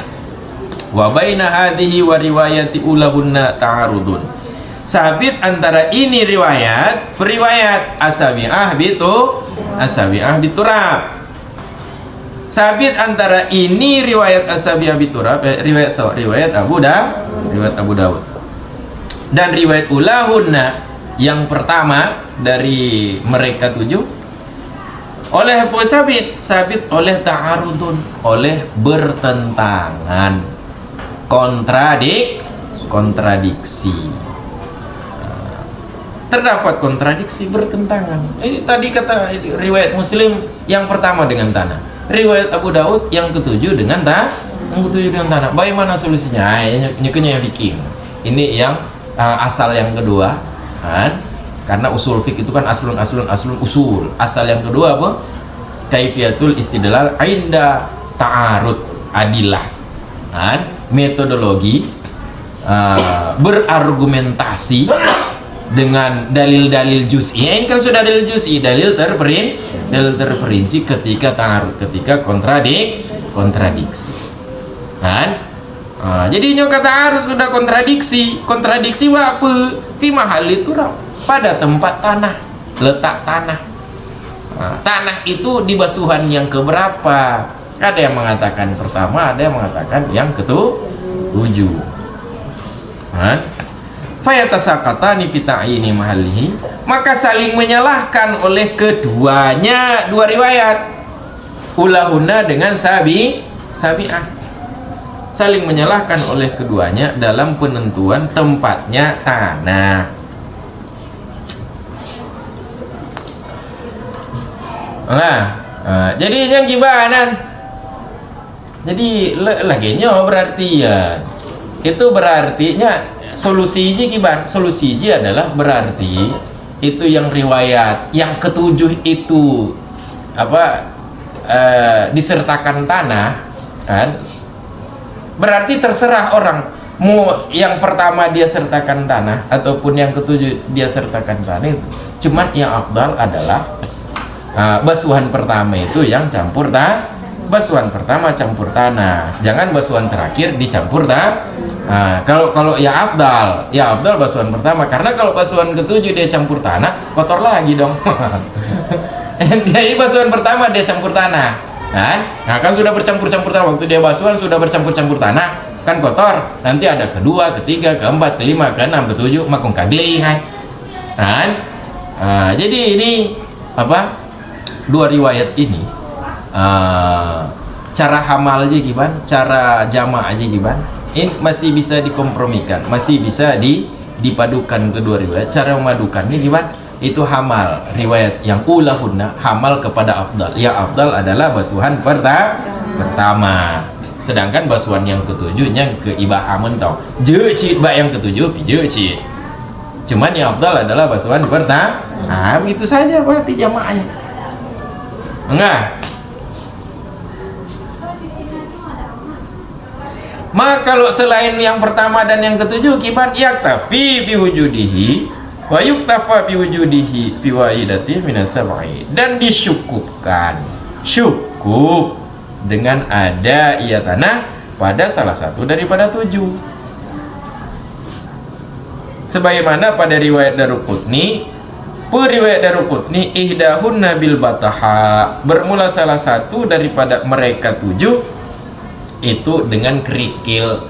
Wa baina hadhihi wa riwayati ulahunna ta'arudun, sabit antara ini riwayat asabi'ah biturab, sabit antara ini riwayat asabi'ah biturab, riwayat Abu Daud dan riwayat ulahunna yang pertama dari mereka 7 oleh apa sabit oleh ta'arudun, oleh bertentangan, kontradiksi. Terdapat kontradiksi, bertentangan. Ini tadi kata riwayat Muslim yang pertama dengan tanah, riwayat Abu Daud yang ke-7 dengan tanah. Bagaimana solusinya? Nyukunya yang bikin. Ini yang asal yang kedua, kan? Karena usul fiqh itu kan aslun usul. Asal yang kedua apa? Kaifiyatul istidlal inda ta'arud adillah. Kan? Metodologi berargumentasi dengan dalil-dalil juz'i. Ini kan sudah dalil juz'i, dalil terperinci ketika ta'arud, ketika kontradiksi. Kan? Jadi kata ta'arud sudah kontradiksi wa apa? Fi mahali turab, pada tempat tanah, letak tanah. tanah itu di basuhan yang keberapa? Ada yang mengatakan pertama, ada yang mengatakan yang ketujuh. Fayatasaqatani fi ta'yini mahallihi, maka saling menyalahkan oleh keduanya, dua riwayat. Ulahuna dengan sabi'ah, saling menyalahkan oleh keduanya dalam penentuan tempatnya tanah. Jadi yang gimana? Jadi laginya berarti ya itu berartinya solusinya gimana? Solusinya adalah berarti itu yang riwayat yang ketujuh itu disertakan tanah kan? Berarti terserah orang mau yang pertama dia sertakan tanah ataupun yang ketujuh dia sertakan tanah itu. Cuman yang afdal adalah basuhan pertama itu yang campur basuhan pertama campur tanah, jangan basuhan terakhir dicampur kalau ya afdal basuhan pertama, karena kalau basuhan ketujuh dia campur tanah kotor lagi dong. Jadi basuhan pertama dia campur tanah kan sudah bercampur-campur tanah, waktu dia basuhan sudah bercampur-campur tanah kan kotor, nanti ada kedua, ketiga, keempat, kelima, keenam, ketujuh makung kagli kan. Jadi ini dua riwayat ini cara hamal aja gimana, cara jama' aja gimana, ini masih bisa dikompromikan, masih bisa dipadukan kedua riwayat. Cara memadukannya gimana? Itu hamal riwayat yang ulahunna, hamal kepada afdal. Yang afdal adalah basuhan pertama, sedangkan basuhan yang ketujuhnya keibahamen tau jecit yang ketujuh jecit. Cuman yang afdal adalah basuhan pertama. Itu saja berarti jamaahnya. Enggak. Maka kalau selain yang pertama dan yang ketujuh kibat yaktafi fi wujudihi wa yuktafa fi wujudihi fi waidati minas sab'i, dan disyukupkan syukup dengan ada ia tanah pada salah satu daripada tujuh, sebagaimana pada riwayat Daruqutni. Periwayat Daruqutni ihdahunna bil bataha, bermula salah satu daripada mereka tujuh itu dengan kerikil.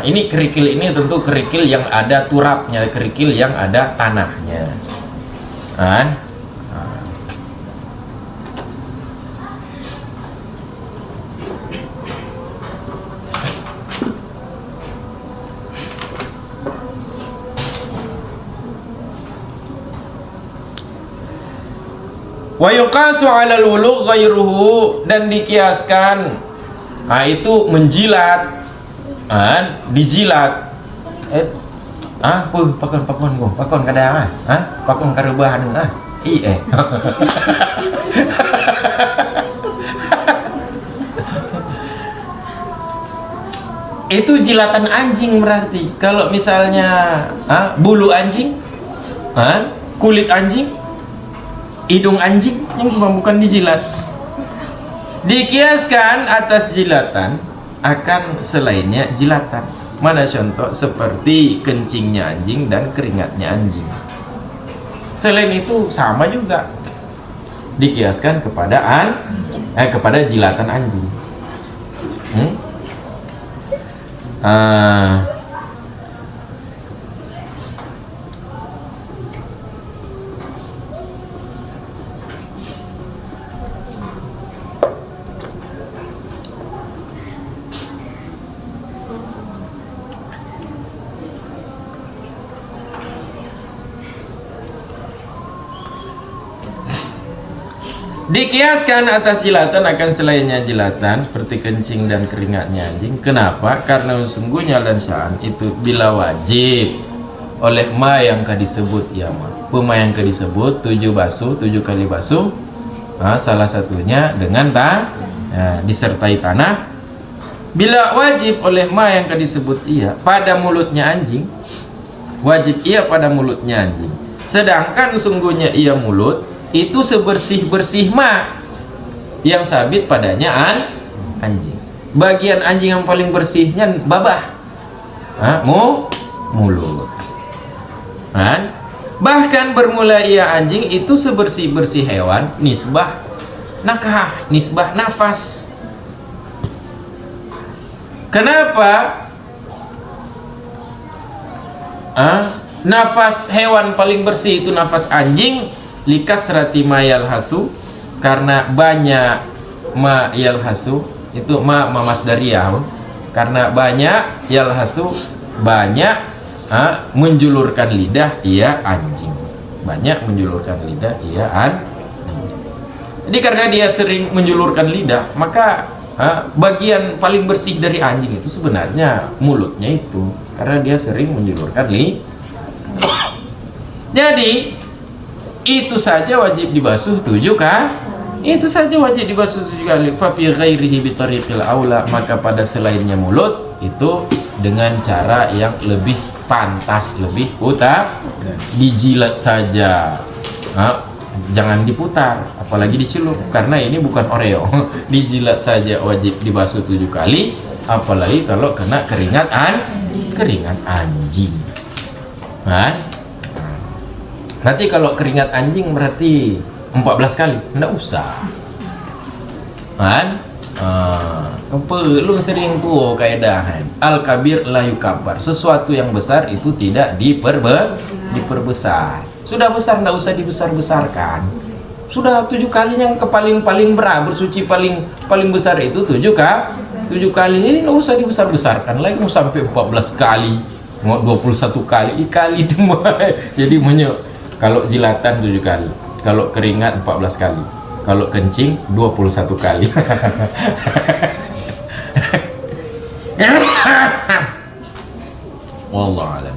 Ini kerikil ini tentu kerikil yang ada turapnya, kerikil yang ada tanahnya kan. Wa yuqasu 'alal wulu' ghairuhu, dan dikiaskan itu menjilat dijilat pakon kadang pakon karebahan itu jilatan anjing. Berarti kalau misalnya bulu anjing, kulit anjing, hidung anjing yang bukan dijilat, dikiaskan atas jilatan akan selainnya jilatan. Mana contoh? Seperti kencingnya anjing dan keringatnya anjing. Selain itu sama juga dikiaskan kepada kepada jilatan anjing. Dikiaskan atas jilatan akan selainnya jilatan seperti kencing dan keringatnya anjing. Kenapa? Karena sungguhnya dan sya'an itu bila wajib oleh ma yang disebut ya ma. Pema yang disebut 7 basuh, 7 kali basuh. Salah satunya dengan disertai tanah. Bila wajib oleh ma yang disebut iya pada mulutnya anjing, wajib iya pada mulutnya anjing. Sedangkan sungguhnya ia mulut itu sebersih-bersih ma yang sabit padanya anjing. Bagian anjing yang paling bersihnya babah, mulut. Bahkan bermula ia anjing itu sebersih-bersih hewan, nisbah nakah, nisbah nafas. Kenapa? Nafas hewan paling bersih itu nafas anjing, likasrati ma yalhasu, karena banyak ma yalhasu, itu ma masdariyah, karena banyak yalhasu, banyak menjulurkan lidah ia anjing, banyak menjulurkan lidah ia anjing. Jadi karena dia sering menjulurkan lidah, maka bagian paling bersih dari anjing itu sebenarnya mulutnya itu, karena dia sering menjulurkan lidah. Jadi itu saja wajib dibasuh 7 kali. Itu saja wajib dibasuh 7 kali. Fa fi ghairihi bi tariqil aula, maka pada selainnya mulut itu dengan cara yang lebih pantas, lebih utama, dijilat saja. Jangan diputar, apalagi dicelup, karena ini bukan Oreo. Dijilat saja wajib dibasuh 7 kali, apalagi kalau kena keringat anjing. Nanti kalau keringat anjing berarti 14 kali, enggak usah. Lu sering tuh kaedahan al-kabir la yukabar, sesuatu yang besar itu tidak diperbesar. Sudah besar enggak usah dibesar-besarkan. Sudah 7 kali yang paling berat, bersuci paling besar itu 7 kali. Ini enggak usah dibesar-besarkan lagi, mau sampai 14 kali, mau 21 kali itu. Jadi kalau jilatan 7 kali, kalau keringat 14 kali, kalau kencing 21 kali. Wallahu a'lam.